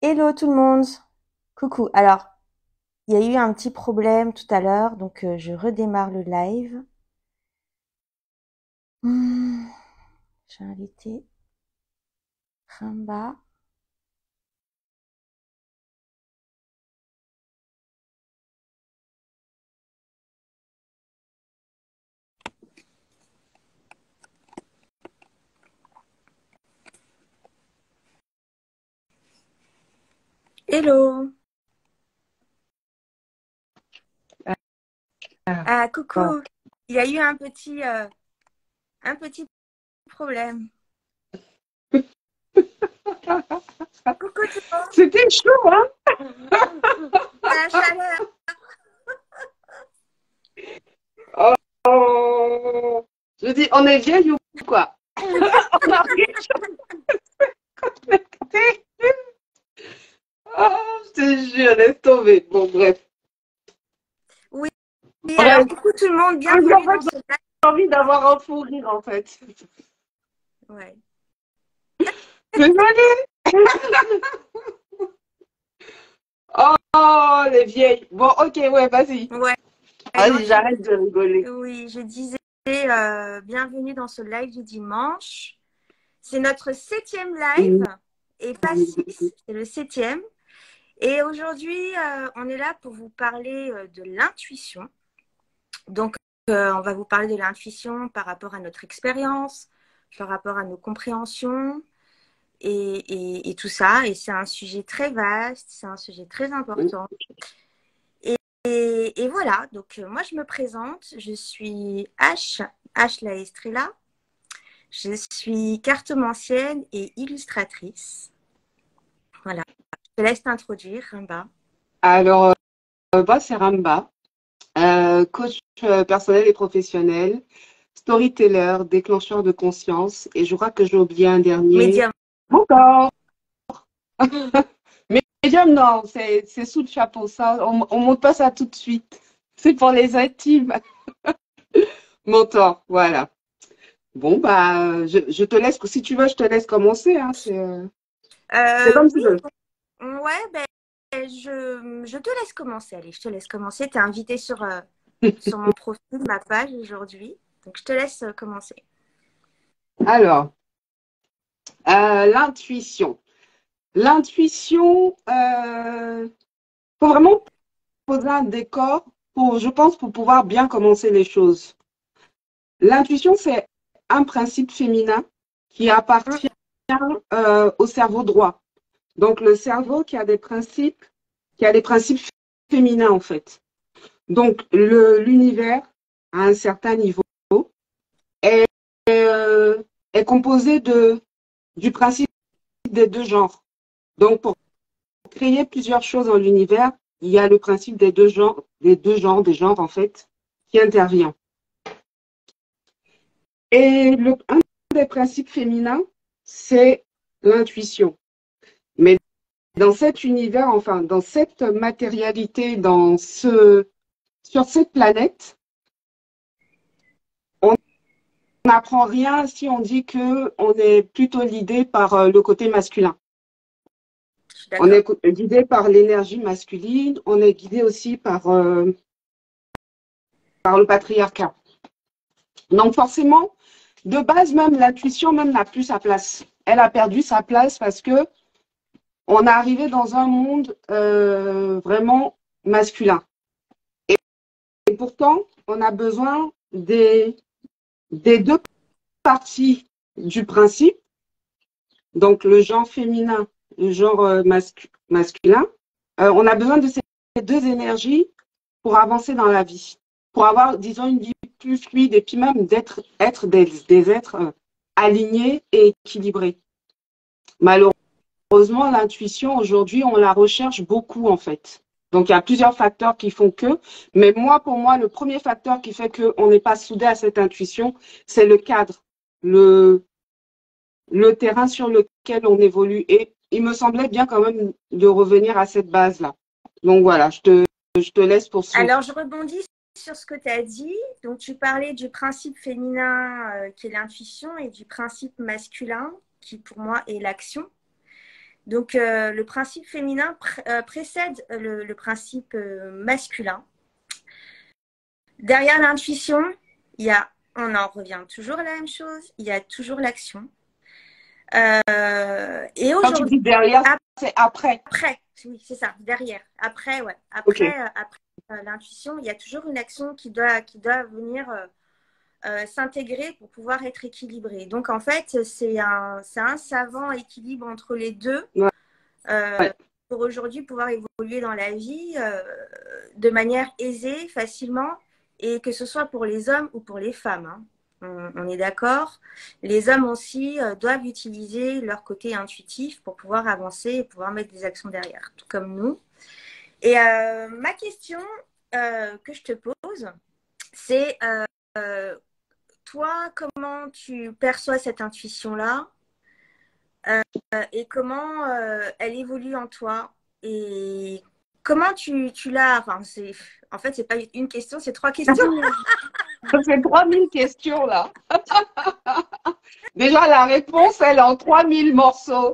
Hello tout le monde. Coucou. Alors, il y a eu un petit problème tout à l'heure, donc je redémarre le live. Hmm, j'ai invité Ramba. Hello. Ah, Ah, bon. coucou. Il y a eu un petit problème. Coucou tout le monde. C'était chaud, hein? À la chaleur. Oh, je dis, on est vieille ou quoi? On a rien connecté. Oh, je te jure, laisse tomber. Bon, bref. Oui. Alors, Bref, coucou tout le monde. en Bienvenue fait, dans ce live. j'ai envie d'avoir un fou rire, en fait. Ouais. Désolée. Oh, les vieilles. Bon, ok, ouais, vas-y. Ouais. Non, Vas-y, j'arrête de rigoler. oui, je disais bienvenue dans ce live du dimanche. C'est notre 7e live et pas 6, c'est le 7e. Et aujourd'hui, on est là pour vous parler de l'intuition. Donc, on va vous parler de l'intuition par rapport à notre expérience, par rapport à nos compréhensions et tout ça. Et c'est un sujet très vaste, c'est un sujet très important. Et voilà, donc moi je me présente, je suis H la Estrella. Je suis cartomancienne et illustratrice. Voilà. Je te laisse t'introduire, Rimba. Alors, moi, c'est Ramba, coach personnel et professionnel, storyteller, déclencheur de conscience. Et je crois que j'ai oublié un dernier. Médium. Encore. Médium, non, c'est sous le chapeau. Ça, on monte pas ça tout de suite. C'est pour les intimes. Mentor, voilà. Bon, bah, je te laisse, si tu veux, je te laisse commencer. Hein, c'est comme tu Oui, veux. ouais, ben, je te laisse commencer. Allez, je te laisse commencer. Tu es invité sur mon profil, ma page aujourd'hui. Donc, je te laisse commencer. Alors, l'intuition. L'intuition, faut vraiment poser un décor pour, je pense, pour pouvoir bien commencer les choses. L'intuition, c'est un principe féminin qui Mm, appartient au cerveau droit. Donc, le cerveau qui a des principes féminins, en fait. Donc, l'univers, à un certain niveau, est, est composé du principe des deux genres. Donc, pour créer plusieurs choses dans l'univers, il y a le principe des genres, en fait, qui intervient. Et un des principes féminins, c'est l'intuition. Mais dans cet univers, enfin, dans cette matérialité, sur cette planète, on n'apprend rien si on dit que on est plutôt guidé par le côté masculin. je suis On d'accord. est guidé par l'énergie masculine, on est guidé aussi par le patriarcat. Donc forcément, de base même, l'intuition même n'a plus sa place. Elle a perdu sa place parce que on est arrivé dans un monde vraiment masculin. Et pourtant, on a besoin des deux parties du principe, donc le genre féminin, le genre masculin. On a besoin de ces deux énergies pour avancer dans la vie, pour avoir, disons, une vie plus fluide et puis même être des êtres alignés et équilibrés. Malheureusement, l'intuition, aujourd'hui, on la recherche beaucoup, en fait. Donc, il y a plusieurs facteurs qui font que, mais moi, pour moi, le premier facteur qui fait qu'on n'est pas soudé à cette intuition, c'est le cadre, le, le terrain sur lequel on évolue. Et il me semblait bien quand même de revenir à cette base-là. Donc voilà, je te laisse poursuivre. Alors, je rebondis sur ce que tu as dit. Donc, tu parlais du principe féminin qui est l'intuition et du principe masculin qui, pour moi, est l'action. Donc, le principe féminin précède le principe masculin. Derrière l'intuition, on en revient toujours à la même chose, il y a toujours l'action. Et Quand tu dis aujourd'hui, derrière, c'est après. après, oui, c'est ça, derrière. Après, ouais. Ok. Après l'intuition, il y a toujours une action qui doit venir s'intégrer pour pouvoir être équilibrée. Donc, en fait, c'est un savant équilibre entre les deux Ouais. pour aujourd'hui pouvoir évoluer dans la vie de manière aisée, facilement, et que ce soit pour les hommes ou pour les femmes. Hein. On est d'accord. Les hommes aussi doivent utiliser leur côté intuitif pour pouvoir avancer et pouvoir mettre des actions derrière, tout comme nous. Et ma question que je te pose, c'est toi, comment tu perçois cette intuition-là et comment elle évolue en toi et comment tu l'as. Enfin, en fait, c'est pas une question, c'est 3 questions. Ça fait 3000 questions là. Déjà, la réponse, elle est en 3000 morceaux.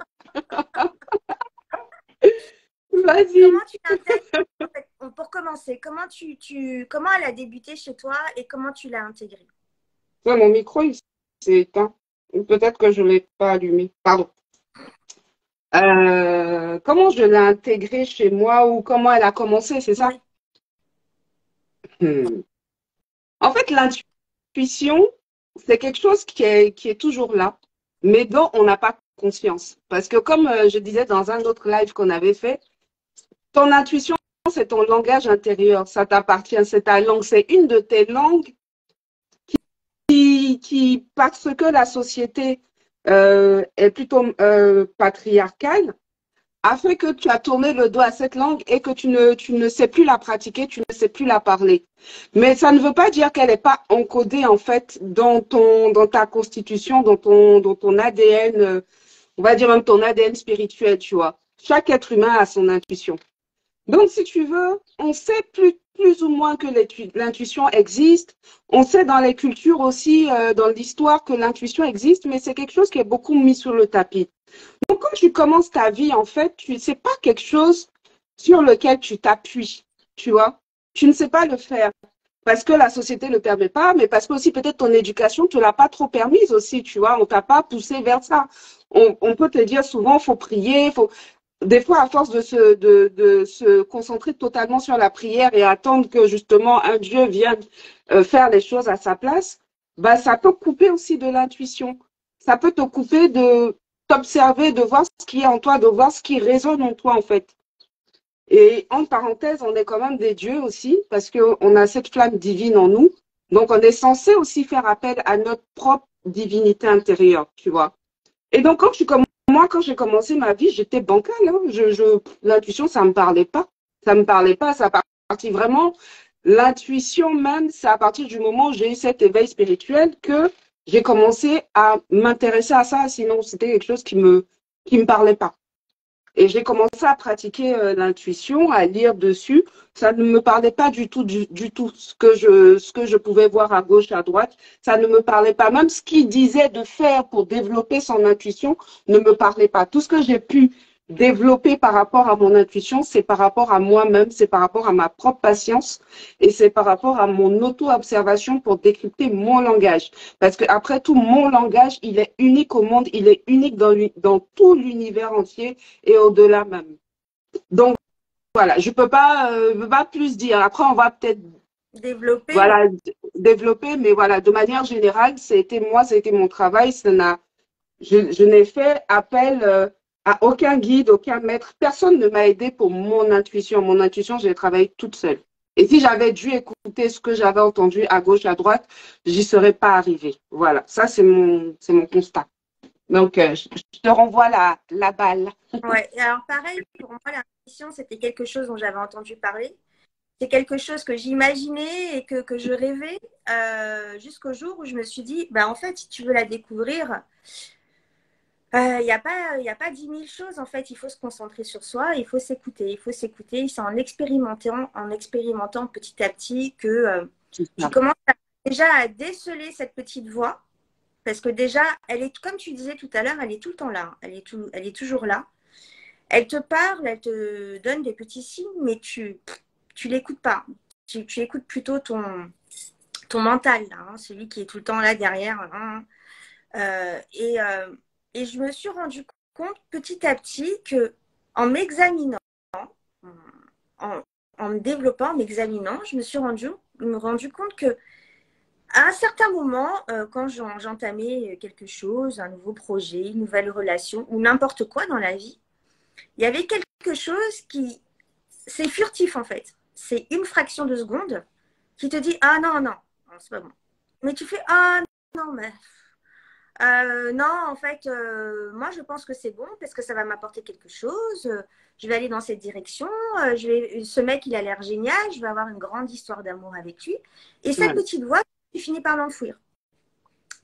Vas-y. Comment tu l'intègres en fait, pour commencer, comment elle a débuté chez toi et comment tu l'as intégrée? Ouais, mon micro, il s'est éteint. Peut-être que je ne l'ai pas allumé. Pardon. Comment je l'ai intégrée chez moi ou comment elle a commencé, c'est ça? Oui. Hmm. En fait, l'intuition, c'est quelque chose qui est toujours là, mais dont on n'a pas conscience. Parce que comme je disais dans un autre live qu'on avait fait, ton intuition, c'est ton langage intérieur, ça t'appartient, c'est ta langue, c'est une de tes langues parce que la société est plutôt patriarcale, a fait que tu as tourné le dos à cette langue et que tu ne sais plus la pratiquer, tu ne sais plus la parler. Mais ça ne veut pas dire qu'elle n'est pas encodée en fait dans ta constitution, dans ton ADN, on va dire même ton ADN spirituel, tu vois. Chaque être humain a son intuition. Donc, si tu veux, on sait plus ou moins que l'intuition existe. On sait dans les cultures aussi, dans l'histoire, que l'intuition existe, mais c'est quelque chose qui est beaucoup mis sur le tapis. Donc, quand tu commences ta vie, en fait, tu ne sais pas quelque chose sur lequel tu t'appuies, tu vois. Tu ne sais pas le faire parce que la société ne le permet pas, mais parce que aussi peut-être ton éducation ne te l'a pas trop permise aussi, tu vois. On t'a pas poussé vers ça. On peut te dire souvent, faut prier, faut des fois, à force de se concentrer totalement sur la prière et attendre que justement un Dieu vienne faire les choses à sa place, bah, ça peut couper aussi de l'intuition. Ça peut te couper de t'observer, de voir ce qui est en toi, de voir ce qui résonne en toi, en fait. Et en parenthèse, on est quand même des dieux aussi, parce qu'on a cette flamme divine en nous. Donc, on est censé aussi faire appel à notre propre divinité intérieure, tu vois. Et donc, quand j'ai commencé ma vie, j'étais bancale. Hein. L'intuition, ça me parlait pas. Ça me parlait pas. Ça partit vraiment. L'intuition même, c'est à partir du moment où j'ai eu cet éveil spirituel que j'ai commencé à m'intéresser à ça. Sinon, c'était quelque chose qui me parlait pas. Et j'ai commencé à pratiquer l'intuition, à lire dessus. Ça ne me parlait pas du tout, du tout. Ce que je pouvais voir à gauche, à droite, ça ne me parlait pas. Même ce qu'il disait de faire pour développer son intuition ne me parlait pas. Tout ce que j'ai pu développer par rapport à mon intuition, c'est par rapport à moi-même, c'est par rapport à ma propre patience et c'est par rapport à mon auto-observation pour décrypter mon langage. Parce que après tout, mon langage, il est unique au monde, il est unique dans tout l'univers entier et au-delà même. Donc voilà, je peux pas plus dire. Après, on va peut-être Développer, voilà développer, mais voilà, de manière générale, ça a été mon travail. Je n'ai fait appel à aucun guide, aucun maître. Personne ne m'a aidé pour mon intuition. Mon intuition, j'ai travaillé toute seule. Et si j'avais dû écouter ce que j'avais entendu à gauche, à droite, j'y serais pas arrivée. Voilà, ça c'est mon constat. Donc, je te renvoie la balle. ouais. Et alors, pareil, pour moi, l'intuition, c'était quelque chose dont j'avais entendu parler. C'est quelque chose que j'imaginais et que je rêvais jusqu'au jour où je me suis dit, bah, en fait, si tu veux la découvrir, il y a pas 10 000 choses. En fait, il faut se concentrer sur soi, il faut s'écouter. Il faut s'écouter. C'est en expérimentant petit à petit que tu commences déjà à déceler cette petite voix. Parce que déjà, elle est, comme tu disais tout à l'heure, elle est tout le temps là. Elle est toujours là. Elle te parle, elle te donne des petits signes, mais tu l'écoutes pas. Tu écoutes plutôt ton mental, là, hein, celui qui est tout le temps là derrière. Hein. Euh, et, euh, et je me suis rendu compte petit à petit que en m'examinant, en, en me développant, en m'examinant, je me suis rendu compte que à un certain moment, quand j'entamais quelque chose, un nouveau projet, une nouvelle relation ou n'importe quoi dans la vie, il y avait quelque chose qui, c'est furtif en fait. C'est une fraction de seconde qui te dit ah non, non, non c'est pas bon. Mais tu fais ah non, mais non, en fait, moi je pense que c'est bon parce que ça va m'apporter quelque chose. Je vais aller dans cette direction. Ce mec, il a l'air génial. Je vais avoir une grande histoire d'amour avec lui. Et cette Ouais. petite voix, tu finis par l'enfouir.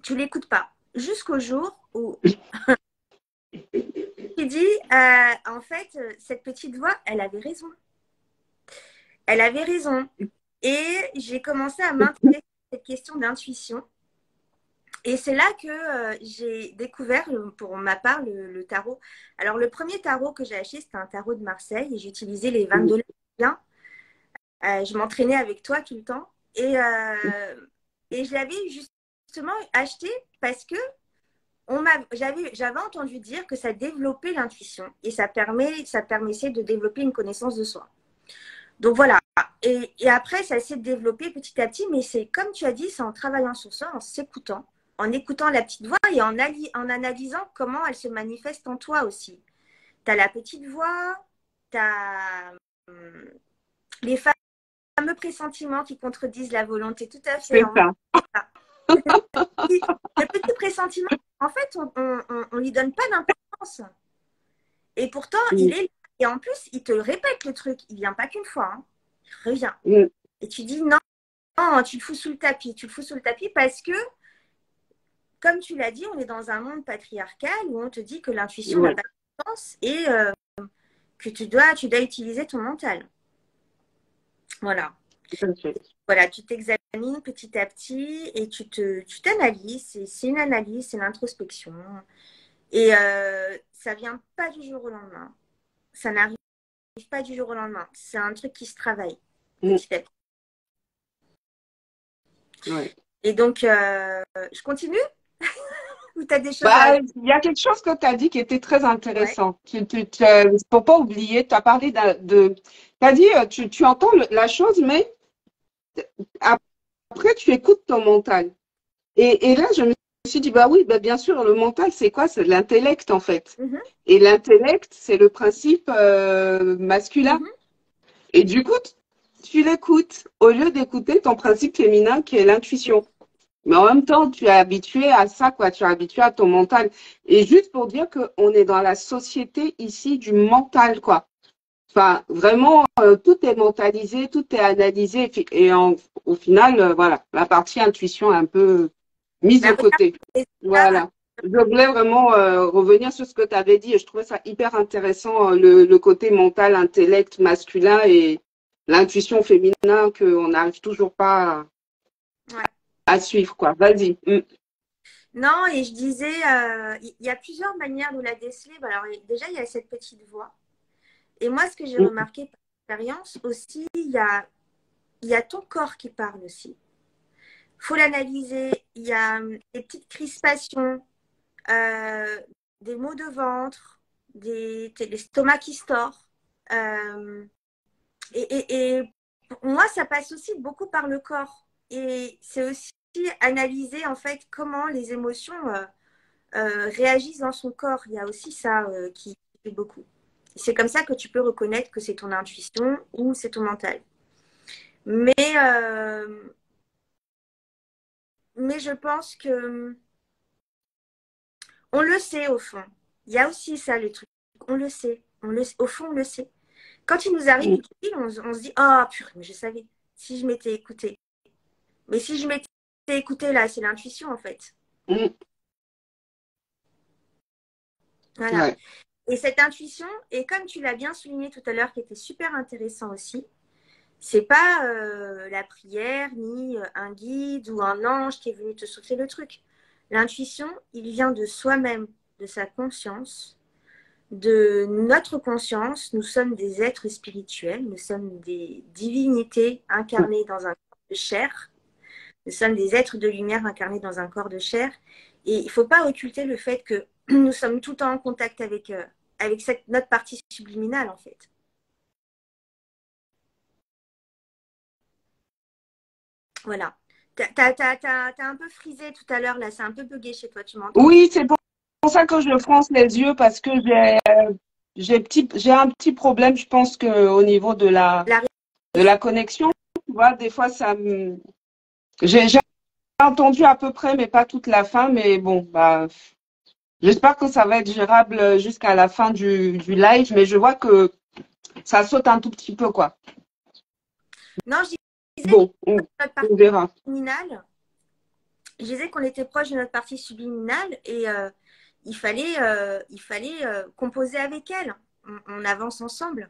Tu l'écoutes pas. Jusqu'au jour où tu dis, en fait, cette petite voix, elle avait raison. Elle avait raison. Et j'ai commencé à m'intéresser à cette question d'intuition. Et c'est là que j'ai découvert, pour ma part, le tarot. Alors, le premier tarot que j'ai acheté, c'était un tarot de Marseille et j'utilisais les 22 liens. Je m'entraînais avec toi tout le temps. Et je l'avais justement acheté parce que j'avais entendu dire que ça développait l'intuition et ça permettait de développer une connaissance de soi. Donc voilà. Et après, ça s'est développé petit à petit, mais c'est comme tu as dit, c'est en travaillant sur soi, en s'écoutant, en écoutant la petite voix et en analysant comment elle se manifeste en toi aussi. Tu as la petite voix, tu as les fameux pressentiments qui contredisent la volonté, tout à fait. C'est ça. Le petit pressentiment, en fait, on lui donne pas d'importance. Et pourtant, il est là. Et en plus, il te répète le truc. Il vient pas qu'une fois. Hein. Il revient. Et tu dis non, non, tu le fous sous le tapis. Tu le fous sous le tapis parce que, comme tu l'as dit, on est dans un monde patriarcal où on te dit que l'intuition n'a pas d'importance et que tu dois utiliser ton mental. Voilà. Voilà, tu t'examines petit à petit et tu t'analyses. C'est une analyse, c'est l'introspection. Et ça vient pas du jour au lendemain. Ça n'arrive pas du jour au lendemain. C'est un truc qui se travaille petit à petit. Ouais. Et donc, je continue ou tu as des choses Bah, il y a quelque chose que tu as dit qui était très intéressant. Il ne faut pas oublier, tu as parlé tu as dit, tu entends la chose, mais après, tu écoutes ton mental. Et là, je me suis dit, bah oui, bah bien sûr, le mental, c'est quoi? C'est l'intellect, en fait. Et l'intellect, c'est le principe masculin. Et du coup, tu l'écoutes au lieu d'écouter ton principe féminin qui est l'intuition. Mais en même temps, tu es habitué à ça, quoi. Tu es habitué à ton mental. Et juste pour dire qu'on est dans la société ici du mental, quoi. Enfin, vraiment, tout est mentalisé, tout est analysé. Et au final, voilà, la partie intuition est un peu mise de côté. Voilà. Je voulais vraiment revenir sur ce que tu avais dit et je trouvais ça hyper intéressant, le côté mental, intellect masculin et l'intuition féminin qu'on n'arrive toujours pas à suivre, quoi. Vas-y. Non, et je disais, il y a plusieurs manières de la déceler. Alors, déjà, il y a cette petite voix. Et moi, ce que j'ai remarqué par expérience aussi, il y a ton corps qui parle aussi. Il faut l'analyser. Il y a des petites crispations, des maux de ventre, l'estomac qui se tord. Et pour moi, ça passe aussi beaucoup par le corps. Et c'est aussi analyser en fait comment les émotions réagissent dans son corps. Il y a aussi ça qui fait beaucoup. C'est comme ça que tu peux reconnaître que c'est ton intuition ou c'est ton mental. Mais, euh, mais je pense que on le sait au fond. Il y a aussi ça le truc. On le sait. Au fond, on le sait. Quand il nous arrive, on se dit oh purée, mais je savais. Si je m'étais écoutée. Mais si je m'étais écoutée là, c'est l'intuition en fait. Voilà. Ouais. Et cette intuition, et comme tu l'as bien souligné tout à l'heure, qui était super intéressant aussi, c'est pas la prière, ni un guide ou un ange qui est venu te souffler le truc. L'intuition, il vient de soi-même, de sa conscience, de notre conscience. Nous sommes des êtres spirituels, nous sommes des divinités incarnées dans un corps de chair. Nous sommes des êtres de lumière incarnés dans un corps de chair. Et il ne faut pas occulter le fait que nous sommes tout le temps en contact avec, notre partie subliminale, en fait. Voilà. T'as un peu frisé tout à l'heure, là. C'est un peu bugué chez toi, tu m'entends? Oui, c'est pour ça que je fronce les yeux parce que j'ai un petit problème, je pense que au niveau de la connexion, tu vois, des fois j'ai entendu à peu près, mais pas toute la fin, mais bon, bah, j'espère que ça va être gérable jusqu'à la fin du live, mais je vois que ça saute un tout petit peu, quoi. Non, je disais Bon, notre partie on verra. subliminale. Je disais qu'on était proche de notre partie subliminale et il fallait composer avec elle. On avance ensemble.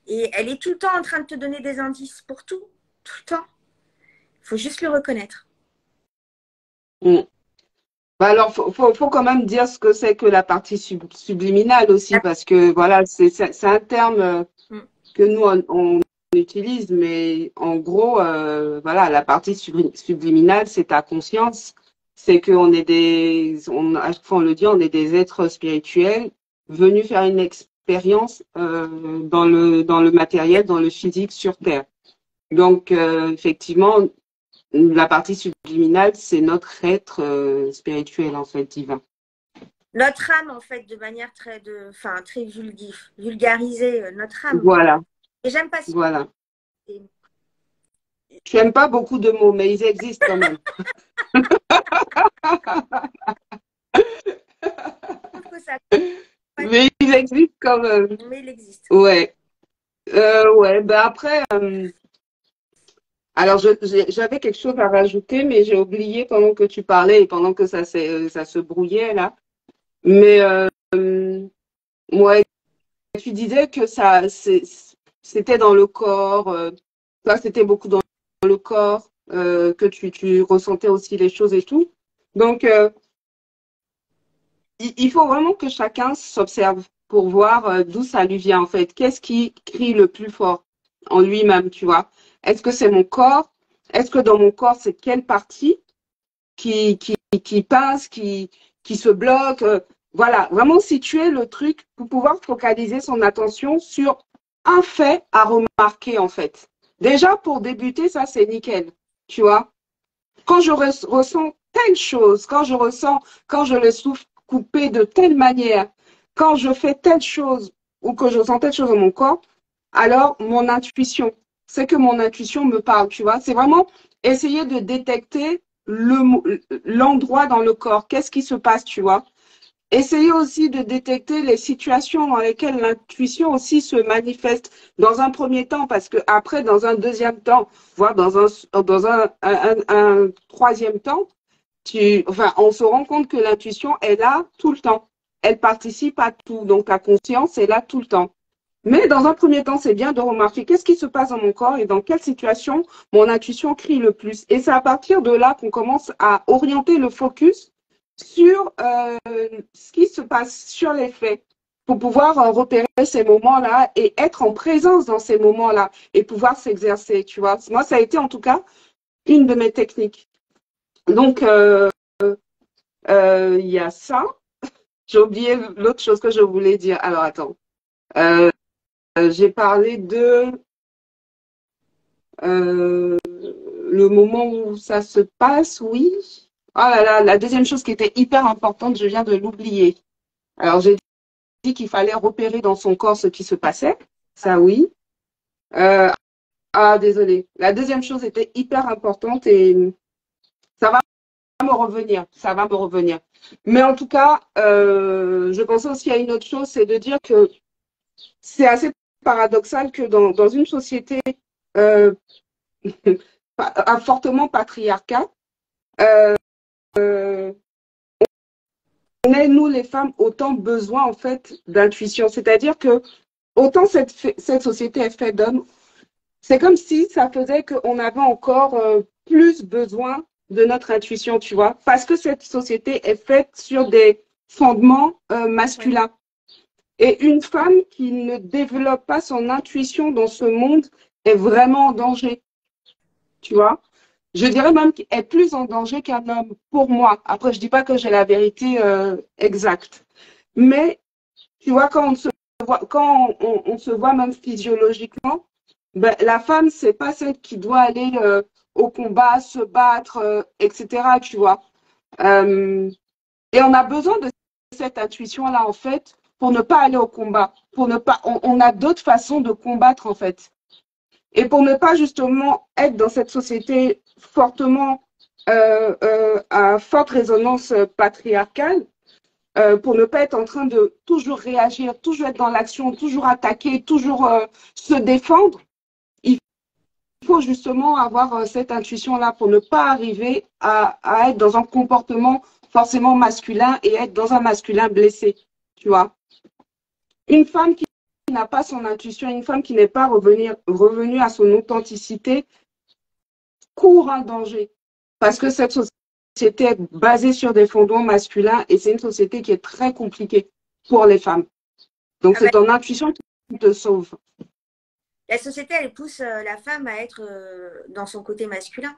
Et elle est tout le temps en train de te donner des indices pour tout. Tout le temps. Il faut juste le reconnaître. Mm. Bah alors, faut quand même dire ce que c'est que la partie subliminale aussi, parce que voilà, c'est un terme que nous, on utilise, mais en gros, voilà, la partie subliminale, c'est ta conscience. C'est qu'on est à chaque fois on le dit, on est des êtres spirituels venus faire une expérience dans le matériel, dans le physique sur Terre. Donc, effectivement, la partie subliminale, c'est notre être spirituel, en fait, divin. Notre âme, en fait, de manière très vulgarisée, notre âme. Voilà. Et j'aime pas ça. Voilà. Tu n'aimes pas beaucoup de mots, mais ils existent quand même. Mais il existe quand même. Mais il existe. Ouais. Ouais. Ben après, alors j'avais quelque chose à rajouter, mais j'ai oublié pendant que tu parlais et pendant que ça se brouillait là. Mais ouais, tu disais que c'était dans le corps. Toi, c'était beaucoup dans le corps, que tu ressentais aussi les choses et tout. Donc, il faut vraiment que chacun s'observe pour voir d'où ça lui vient en fait. Qu'est-ce qui crie le plus fort en lui-même, tu vois? Est-ce que c'est mon corps? Est-ce que dans mon corps, c'est quelle partie qui pince, qui se bloque? Voilà, vraiment situer le truc pour pouvoir focaliser son attention sur un fait à remarquer en fait. Déjà, pour débuter, ça c'est nickel, tu vois? Quand je ressens telle chose, quand je le souffle coupé de telle manière, quand je fais telle chose ou que je sens telle chose dans mon corps, alors mon intuition, c'est que mon intuition me parle, tu vois. C'est vraiment essayer de détecter l'endroit dans le corps. Qu'est-ce qui se passe, tu vois. Essayez aussi de détecter les situations dans lesquelles l'intuition aussi se manifeste dans un premier temps, parce que après, dans un deuxième temps, voire dans un troisième temps, on se rend compte que l'intuition est là tout le temps. Elle participe à tout. Donc, ta conscience est là tout le temps. Mais dans un premier temps, c'est bien de remarquer qu'est-ce qui se passe dans mon corps et dans quelle situation mon intuition crie le plus. Et c'est à partir de là qu'on commence à orienter le focus sur ce qui se passe, sur les faits, pour pouvoir repérer ces moments-là et être en présence dans ces moments-là et pouvoir s'exercer, tu vois. Moi, ça a été en tout cas une de mes techniques. Donc, il y a ça. J'ai oublié l'autre chose que je voulais dire. Alors, attends. J'ai parlé de le moment où ça se passe, oui. Oh là là, la deuxième chose qui était hyper importante, je viens de l'oublier. Alors, j'ai dit qu'il fallait repérer dans son corps ce qui se passait. Ça, oui. Désolée. La deuxième chose était hyper importante et ça va me revenir. Ça va me revenir. Mais en tout cas, je pensais aussi à une autre chose, c'est de dire que c'est assez paradoxal que dans une société fortement patriarcat, on a, nous les femmes, autant besoin en fait d'intuition. C'est-à-dire que autant cette société est faite d'hommes, c'est comme si ça faisait qu'on avait encore plus besoin de notre intuition, tu vois, parce que cette société est faite sur des fondements masculins. Et une femme qui ne développe pas son intuition dans ce monde est vraiment en danger, tu vois. Je dirais même qu'elle est plus en danger qu'un homme, pour moi. Après, je dis pas que j'ai la vérité exacte. Mais, tu vois, quand on se voit même physiologiquement, ben, la femme, c'est pas celle qui doit aller au combat, se battre, etc., tu vois. Euh, et on a besoin de cette intuition-là, en fait, pour ne pas aller au combat, pour ne pas, on a d'autres façons de combattre, en fait. Et pour ne pas justement être dans cette société fortement à forte résonance patriarcale, pour ne pas être en train de toujours réagir, toujours être dans l'action, toujours attaquer, toujours se défendre, il faut justement avoir cette intuition-là pour ne pas arriver à être dans un comportement forcément masculin et être dans un masculin blessé, tu vois. Une femme qui n'a pas son intuition, une femme qui n'est pas revenue à son authenticité, court un danger. Parce que cette société est basée sur des fondements masculins et c'est une société qui est très compliquée pour les femmes. Donc, Ah c'est bah, ton intuition qui te sauve. la société, elle pousse la femme à être dans son côté masculin,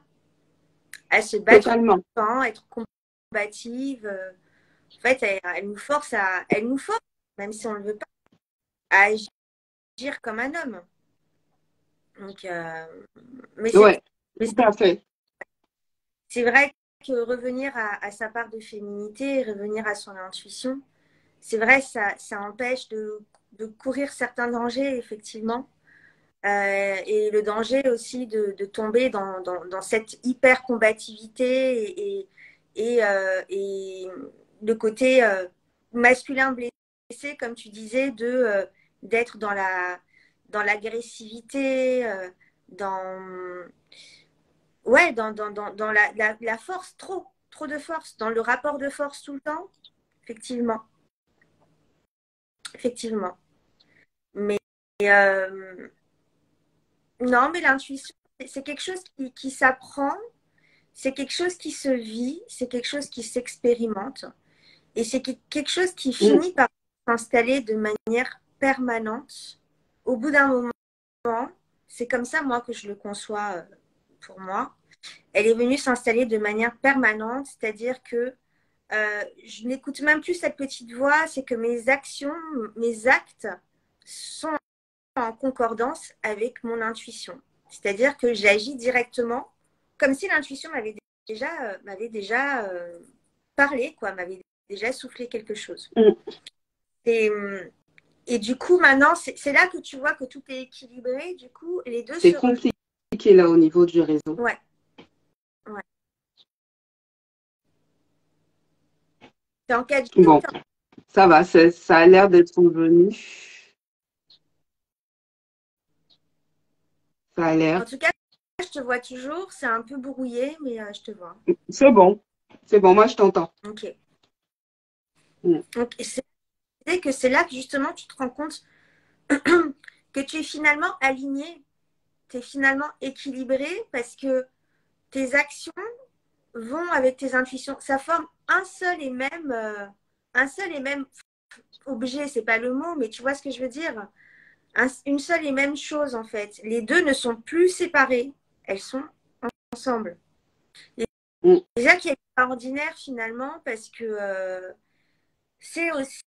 à se battre tout Totalement. le temps, être combative. En fait, elle nous force, même si on ne le veut pas, à agir comme un homme. Donc, mais Ouais, mais tout à fait. c'est vrai que revenir à sa part de féminité, revenir à son intuition, c'est vrai, ça empêche de courir certains dangers, effectivement. Et le danger aussi de tomber dans cette hyper combativité et le côté masculin blessé, comme tu disais, d'être dans l'agressivité, dans, ouais, dans la force, trop de force, dans le rapport de force tout le temps, effectivement, effectivement. Mais non, mais l'intuition, c'est quelque chose qui s'apprend, c'est quelque chose qui se vit, c'est quelque chose qui s'expérimente et c'est quelque chose qui Mm. finit par s'installer de manière permanente. Au bout d'un moment, c'est comme ça, moi, que je le conçois pour moi. Elle est venue s'installer de manière permanente, c'est-à-dire que je n'écoute même plus cette petite voix, c'est que mes actions, mes actes sont en concordance avec mon intuition. C'est-à-dire que j'agis directement comme si l'intuition m'avait déjà parlé, quoi, m'avait déjà soufflé quelque chose. Mm. Et, et du coup, maintenant, c'est là que tu vois que tout est équilibré. Du coup, les deux C'est se compliqué là au niveau du réseau. ouais, ouais. T'es en 4G ou Bon, t'es ça va, ça a l'air d'être revenu. Ça a l'air. en tout cas, je te vois toujours. C'est un peu brouillé, mais je te vois. C'est bon. C'est bon, moi je t'entends. Ok. Mm. Donc, c'est que c'est là que justement tu te rends compte que tu es finalement aligné, tu es finalement équilibré parce que tes actions vont avec tes intuitions. Ça forme un seul et même objet, c'est pas le mot, mais tu vois ce que je veux dire. Une seule et même chose en fait. Les deux ne sont plus séparées, elles sont ensemble. Et Mm. déjà qui est extraordinaire finalement parce que c'est aussi,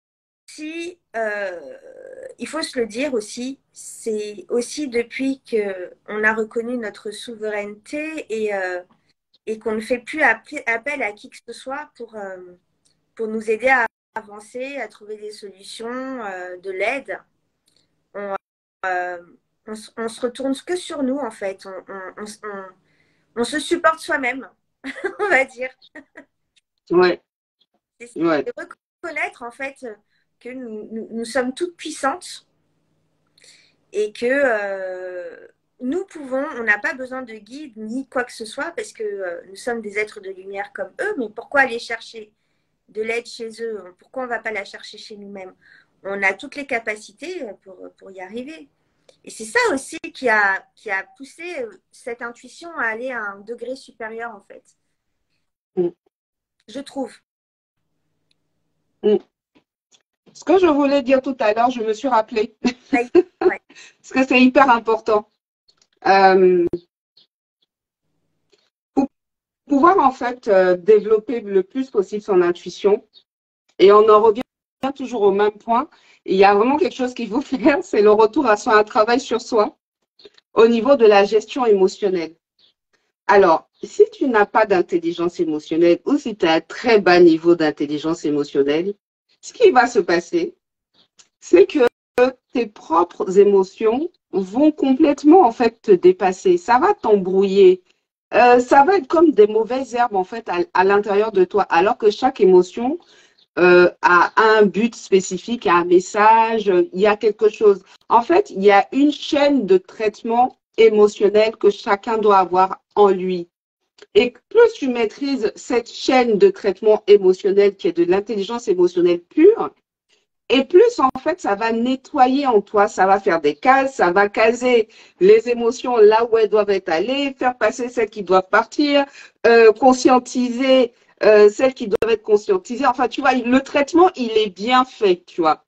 il faut se le dire aussi, c'est aussi depuis qu'on a reconnu notre souveraineté et qu'on ne fait plus appel à qui que ce soit pour nous aider à avancer, à trouver des solutions, de l'aide. On, euh, on se retourne que sur nous, en fait. On se supporte soi-même, on va dire. Ouais, C'est ouais. reconnaître, en fait, que nous sommes toutes puissantes et que nous pouvons, on n'a pas besoin de guide ni quoi que ce soit parce que nous sommes des êtres de lumière comme eux, mais pourquoi aller chercher de l'aide chez eux? Pourquoi on ne va pas la chercher chez nous-mêmes? On a toutes les capacités pour y arriver. Et c'est ça aussi qui a poussé cette intuition à aller à un degré supérieur, en fait. Mm. Je trouve. Mm. Ce que je voulais dire tout à l'heure, je me suis rappelé, Ouais. Ouais. parce que c'est hyper important. Euh, pour pouvoir en fait développer le plus possible son intuition, et on en revient toujours au même point, il y a vraiment quelque chose qu'il faut faire, c'est le retour à soi, un travail sur soi au niveau de la gestion émotionnelle. Alors, si tu n'as pas d'intelligence émotionnelle ou si tu as un très bas niveau d'intelligence émotionnelle, ce qui va se passer, c'est que tes propres émotions vont complètement en fait te dépasser. Ça va t'embrouiller. Ça va être comme des mauvaises herbes en fait à l'intérieur de toi, alors que chaque émotion a un but spécifique, a un message, il y a quelque chose. En fait, il y a une chaîne de traitement émotionnel que chacun doit avoir en lui. Et plus tu maîtrises cette chaîne de traitement émotionnel qui est de l'intelligence émotionnelle pure, et plus en fait ça va nettoyer en toi, ça va faire des cases, ça va caser les émotions là où elles doivent être allées, faire passer celles qui doivent partir, conscientiser celles qui doivent être conscientisées. Enfin, tu vois, le traitement, il est bien fait, tu vois.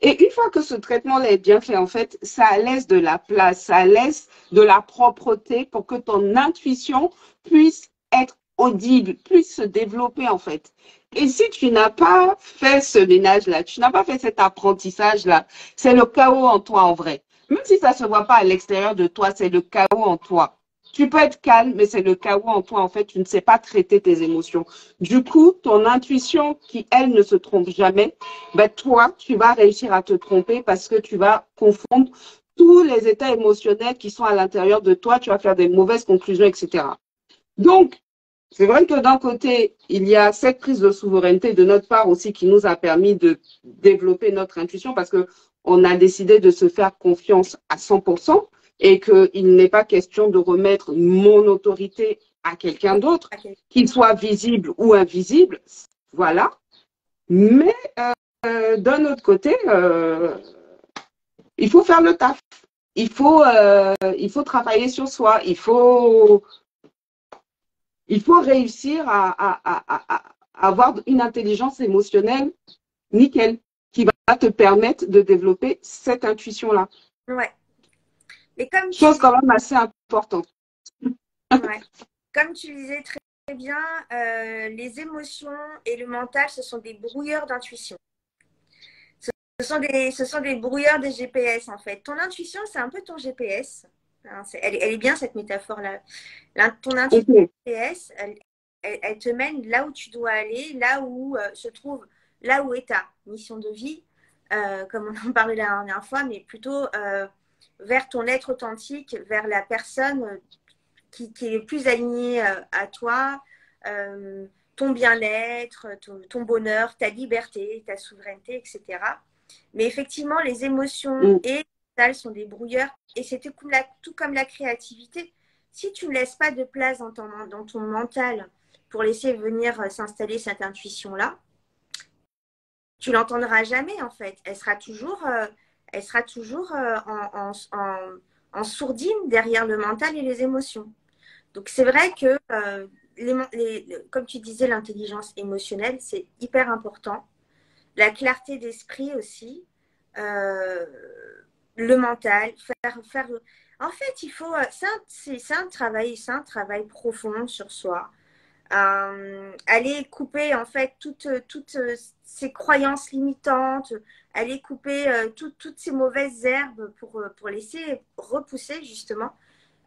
Et une fois que ce traitement est bien fait, en fait, ça laisse de la place, ça laisse de la propreté pour que ton intuition puisse être audible, puisse se développer, en fait. Et si tu n'as pas fait ce ménage-là, tu n'as pas fait cet apprentissage-là, c'est le chaos en toi en vrai. Même si ça ne se voit pas à l'extérieur de toi, c'est le chaos en toi. Tu peux être calme, mais c'est le chaos en toi. En fait, tu ne sais pas traiter tes émotions. Du coup, ton intuition, qui, elle, ne se trompe jamais, ben, toi, tu vas réussir à te tromper parce que tu vas confondre tous les états émotionnels qui sont à l'intérieur de toi. Tu vas faire des mauvaises conclusions, etc. Donc, c'est vrai que d'un côté, il y a cette prise de souveraineté de notre part aussi qui nous a permis de développer notre intuition parce que on a décidé de se faire confiance à 100% et qu'il n'est pas question de remettre mon autorité à quelqu'un d'autre, Ok. qu'il soit visible ou invisible. Voilà. Mais d'un autre côté, il faut faire le taf. Il faut travailler sur soi. Il faut réussir à avoir une intelligence émotionnelle nickel, qui va te permettre de développer cette intuition-là. Ouais. Et comme tu Chose dis, quand même assez importante. ouais. Comme tu disais très, très bien, les émotions et le mental, ce sont des brouilleurs d'intuition. Ce sont des brouilleurs des GPS en fait. Ton intuition, c'est un peu ton GPS. Hein, elle est bien cette métaphore-là. Ton intuition Okay. GPS, elle te mène là où tu dois aller, là où se trouve, là où est ta mission de vie, comme on en parlait la dernière fois, mais plutôt vers ton être authentique, vers la personne qui est le plus alignée à toi, ton bien-être, ton bonheur, ta liberté, ta souveraineté, etc. Mais effectivement, les émotions et le mental sont des brouilleurs et c'est tout comme la créativité. Si tu ne laisses pas de place dans ton mental pour laisser venir s'installer cette intuition-là, tu l'entendras jamais en fait. Elle sera toujours en sourdine derrière le mental et les émotions. Donc c'est vrai que, comme tu disais, l'intelligence émotionnelle, c'est hyper important. La clarté d'esprit aussi. Euh, le mental, faire. En fait, il faut. C'est un travail profond sur soi. Aller couper en fait toutes ces croyances limitantes, aller couper toutes ces mauvaises herbes pour laisser repousser justement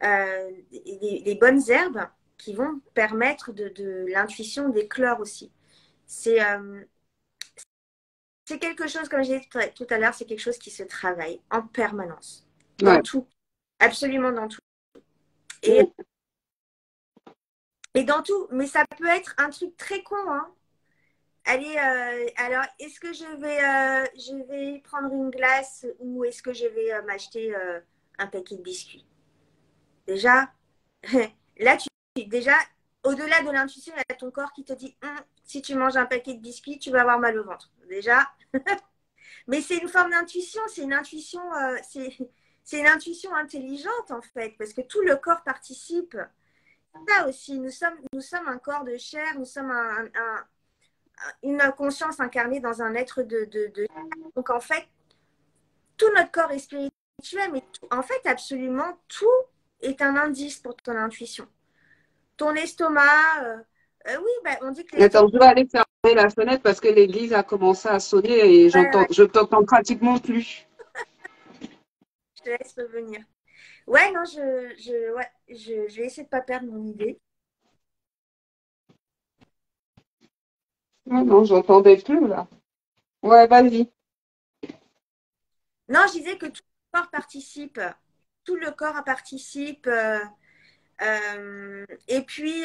les bonnes herbes qui vont permettre de l'intuition d'éclore aussi. C'est c'est quelque chose, comme j'ai dit tout à l'heure, c'est quelque chose qui se travaille en permanence, dans Ouais. tout, absolument dans tout. Et, Mm. et dans tout, mais ça peut être un truc très con, hein. Allez, alors, est-ce que je vais prendre une glace ou est-ce que je vais m'acheter un paquet de biscuits? Déjà, là, déjà, au-delà de l'intuition, il y a ton corps qui te dit, si tu manges un paquet de biscuits, tu vas avoir mal au ventre. Déjà, mais c'est une forme d'intuition, c'est une intuition intelligente en fait, parce que tout le corps participe. Ça aussi, nous sommes un corps de chair, nous sommes une conscience incarnée dans un être Donc, en fait, tout notre corps est spirituel, mais en fait, absolument tout est un indice pour ton intuition. Ton estomac, oui, bah, on dit que l'estomac… Attends, je vais aller fermer la fenêtre parce que l'église a commencé à sonner et Ouais, je t'entends pratiquement plus. je te laisse revenir. Ouais, non, ouais, je vais essayer de ne pas perdre mon idée. Non, non, j'entendais plus là. Ouais, vas-y. Non, je disais que tout le corps participe. Tout le corps participe. Et puis,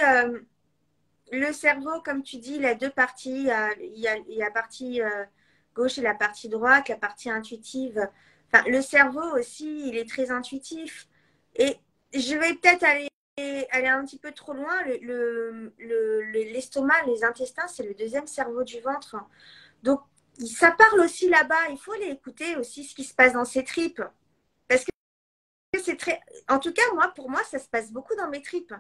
le cerveau, comme tu dis, il a deux parties. Il y a la partie gauche et la partie droite, la partie intuitive. Enfin, le cerveau aussi, il est très intuitif. Et je vais peut-être aller un petit peu trop loin. L'estomac, les intestins, c'est le deuxième cerveau du ventre. Donc, ça parle aussi là-bas. Il faut aller écouter aussi ce qui se passe dans ses tripes. Parce que c'est très… En tout cas, moi, pour moi, ça se passe beaucoup dans mes tripes.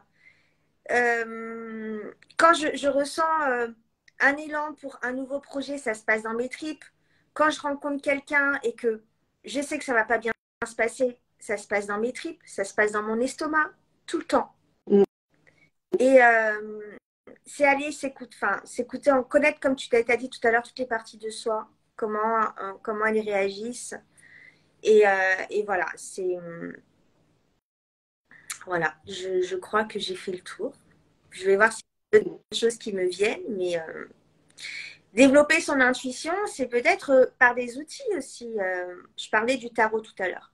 Quand je ressens un élan pour un nouveau projet, ça se passe dans mes tripes. Quand je rencontre quelqu'un et que je sais que ça va pas bien se passer, ça se passe dans mes tripes, ça se passe dans mon estomac, tout le temps. Mm. Et c'est aller s'écouter, en connaître, comme tu t'as dit tout à l'heure, toutes les parties de soi, comment elles réagissent. Et voilà, voilà, je crois que j'ai fait le tour. Je vais voir s'il y a d'autres choses qui me viennent, mais développer son intuition, c'est peut-être par des outils aussi. Je parlais du tarot tout à l'heure.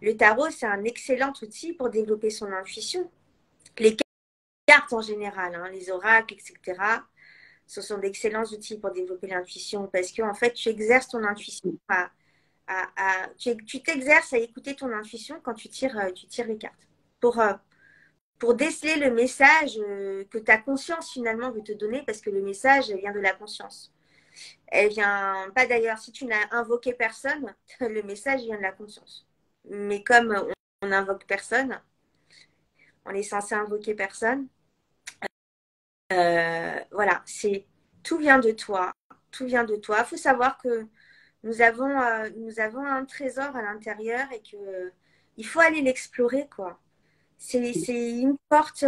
Le tarot, c'est un excellent outil pour développer son intuition. Les cartes en général, hein, les oracles, etc., ce sont d'excellents outils pour développer l'intuition parce que en fait, tu exerces ton intuition tu t'exerces à écouter ton intuition quand tu tires les cartes pour déceler le message que ta conscience finalement veut te donner parce que le message vient de la conscience. Elle vient pas d'ailleurs, si tu n'as invoqué personne, le message vient de la conscience. Mais comme on n'invoque personne, on est censé invoquer personne, voilà, tout vient de toi. Tout vient de toi. Il faut savoir que nous avons un trésor à l'intérieur et que il faut aller l'explorer, quoi. C'est une porte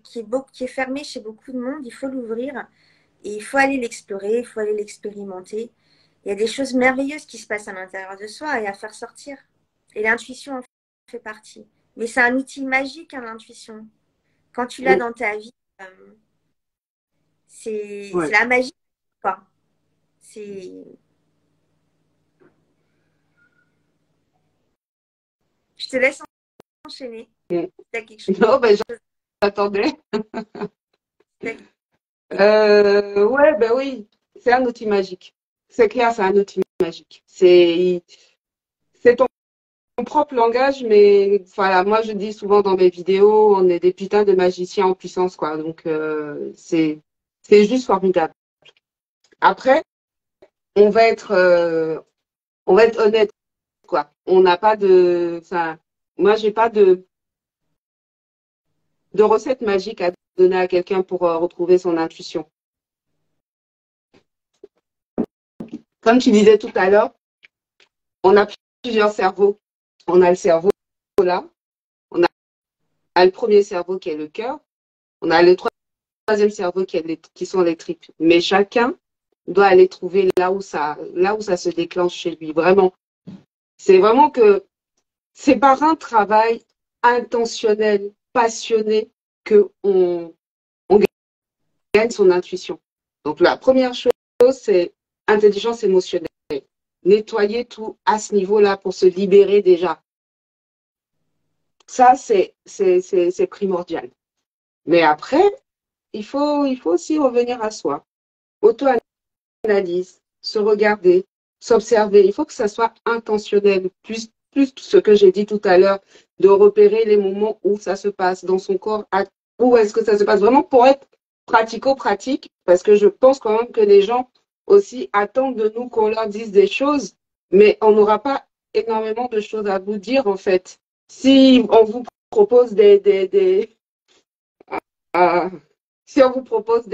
qui est fermée chez beaucoup de monde. Il faut l'ouvrir et il faut aller l'explorer, il faut aller l'expérimenter. Il y a des choses merveilleuses qui se passent à l'intérieur de soi et à faire sortir. Et l'intuition en fait partie. Mais c'est un outil magique, hein, l'intuition. Quand tu l'as Mm. dans ta vie, c'est Ouais. la magie, quoi. C'est… Je te laisse enchaîner. Mm. Tu as quelque chose. Non, ben j'attendais. Ouais, ben oui, c'est un outil magique. C'est clair, c'est un outil magique. C'est ton propre langage, mais voilà, moi je dis souvent dans mes vidéos, on est des putains de magiciens en puissance, quoi. Donc c'est juste formidable. Après, on va être honnête, quoi. On n'a pas enfin, moi j'ai pas de recette magique à donner à quelqu'un pour retrouver son intuition. Comme tu disais tout à l'heure, on a plusieurs cerveaux. On a le cerveau là, on a le premier cerveau qui est le cœur, on a le troisième cerveau qui sont les tripes. Mais chacun doit aller trouver là où ça se déclenche chez lui. Vraiment. C'est vraiment que c'est par un travail intentionnel, passionné, qu'on gagne son intuition. Donc la première chose, c'est intelligence émotionnelle. Nettoyer tout à ce niveau-là pour se libérer déjà. Ça, c'est primordial. Mais après, il faut aussi revenir à soi. Auto-analyse, se regarder, s'observer. Il faut que ça soit intentionnel. Plus ce que j'ai dit tout à l'heure, de repérer les moments où ça se passe dans son corps, où est-ce que ça se passe vraiment pour être pratico-pratique, parce que je pense quand même que les gens aussi attendent de nous qu'on leur dise des choses, mais on n'aura pas énormément de choses à vous dire en fait. Si on vous propose si on vous propose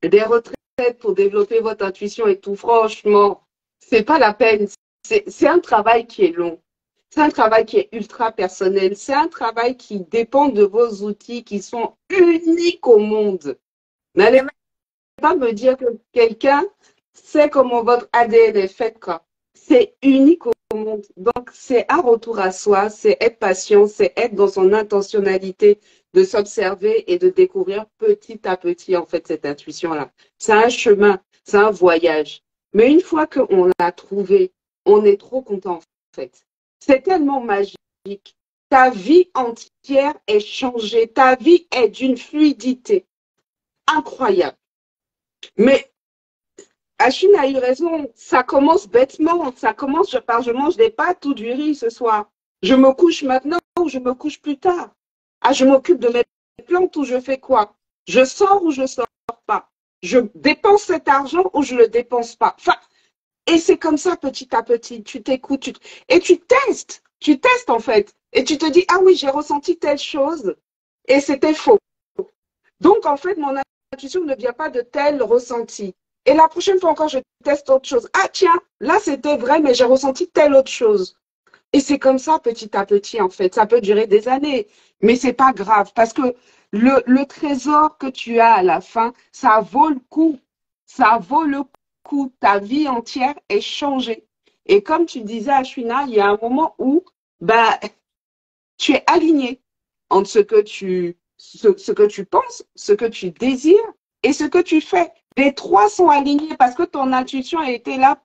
des retraites pour développer votre intuition et tout, franchement, c'est pas la peine. C'est un travail qui est long. C'est un travail qui est ultra personnel. C'est un travail qui dépend de vos outils qui sont uniques au monde. N'allez pas me dire que quelqu'un sait comment votre ADN est fait, quoi. C'est unique au monde. Donc, c'est un retour à soi, c'est être patient, c'est être dans son intentionnalité de s'observer et de découvrir petit à petit, en fait, cette intuition-là. C'est un chemin, c'est un voyage. Mais une fois qu'on l'a trouvé, on est trop content, en fait. C'est tellement magique. Ta vie entière est changée. Ta vie est d'une fluidité incroyable. Mais Achille a eu raison. Ça commence bêtement. Ça commence, je mange des pâtes ou du riz ce soir. Je me couche maintenant ou je me couche plus tard. Ah, je m'occupe de mes plantes ou je fais quoi? Je sors ou je sors pas? Je dépense cet argent ou je le dépense pas? Enfin, et c'est comme ça petit à petit. Tu t'écoutes et tu testes. Tu testes en fait. Et tu te dis, ah oui, j'ai ressenti telle chose et c'était faux. Donc en fait, mon intuition ne vient pas de tel ressenti. Et la prochaine fois encore, je teste autre chose. Ah tiens, là c'était vrai, mais j'ai ressenti telle autre chose. Et c'est comme ça petit à petit, en fait. Ça peut durer des années, mais c'est pas grave parce que le trésor que tu as à la fin, ça vaut le coup. Ça vaut le coup. Ta vie entière est changée. Et comme tu disais, Ashwina, il y a un moment où bah, tu es aligné entre ce que tu penses, ce que tu désires et ce que tu fais. Les trois sont alignés parce que ton intuition a été là.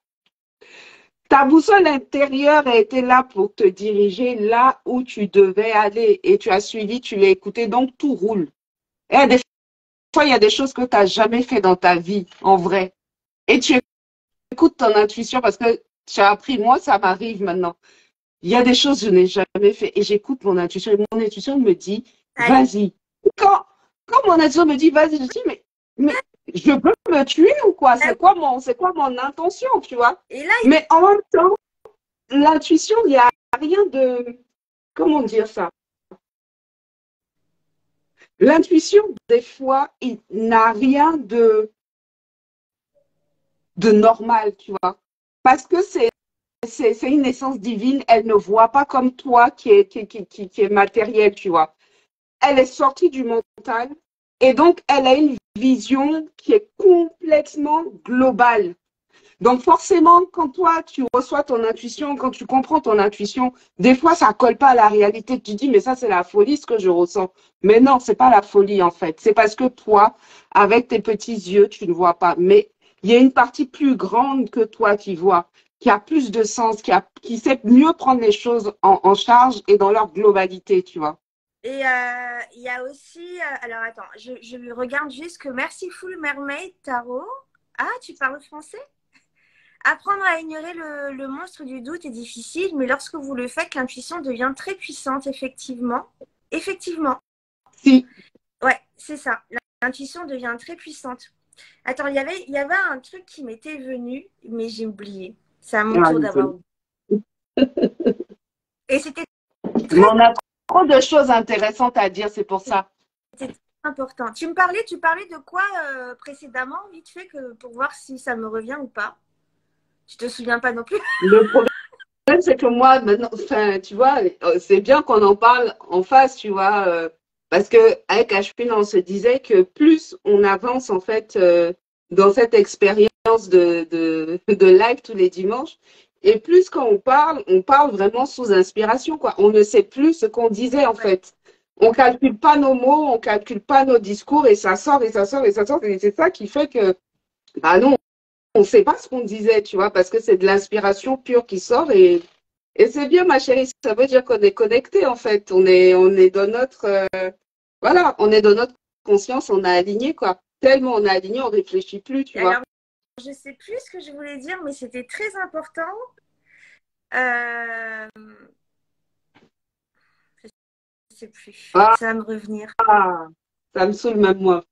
Ta boussole intérieure a été là pour te diriger là où tu devais aller et tu as suivi, tu l'as écouté, donc tout roule. Et des fois, il y a des choses que tu n'as jamais fait dans ta vie, en vrai. Et tu écoutes ton intuition parce que tu as appris, moi, ça m'arrive maintenant. Il y a des choses que je n'ai jamais fait et j'écoute mon intuition et mon intuition me dit, vas-y. Quand mon intuition me dit, vas-y, je dis, mais je peux me tuer ou quoi? C'est quoi mon intention, tu vois? Et là, Mais en même temps, l'intuition, il n'y a rien de... Comment dire ça? L'intuition, des fois, il n'a rien de normal, tu vois. Parce que c'est une essence divine, elle ne voit pas comme toi qui est matériel, tu vois. Elle est sortie du mental et donc elle a une vision qui est complètement globale. Donc forcément, quand toi, tu reçois ton intuition, quand tu comprends ton intuition, des fois, ça colle pas à la réalité. Tu dis, mais ça, c'est la folie, ce que je ressens. Mais non, c'est pas la folie, en fait. C'est parce que toi, avec tes petits yeux, tu ne vois pas. Mais il y a une partie plus grande que toi qui vois, qui a plus de sens, qui sait mieux prendre les choses en charge et dans leur globalité, tu vois. et il y a aussi, alors attends, je lui regarde juste que Merciful Mermaid Tarot. Ah, tu parles français? Apprendre à ignorer le monstre du doute est difficile, mais lorsque vous le faites, l'intuition devient très puissante, effectivement. Effectivement. Si. Ouais, c'est ça. L'intuition devient très puissante. Attends, il y avait un truc qui m'était venu, mais j'ai oublié. C'est à mon Ah, tour d'avoir. Et c'était mais très, on a trop de choses intéressantes à dire, c'est pour ça. c'était très important. Tu parlais de quoi précédemment, vite fait, pour voir si ça me revient ou pas. Tu te souviens pas non plus? Le problème, c'est que moi, maintenant, enfin, tu vois, c'est bien qu'on en parle en face, tu vois, parce que avec HP, on se disait que plus on avance en fait dans cette expérience de live tous les dimanches, et plus quand on parle vraiment sous inspiration, quoi. On ne sait plus ce qu'on disait en fait. On calcule pas nos mots, on calcule pas nos discours, et ça sort et ça sort et ça sort, et c'est ça qui fait que, bah non, on ne sait pas ce qu'on disait, tu vois, parce que c'est de l'inspiration pure qui sort et c'est bien, ma chérie, ça veut dire qu'on est connecté, en fait. On est dans notre, voilà, on est dans notre conscience, on a aligné, quoi. Tellement on a aligné, on réfléchit plus, tu vois. Alors, je sais plus ce que je voulais dire, mais c'était très important. Euh, je sais plus. Ah, Ça va me revenir. ça me saoule même moi.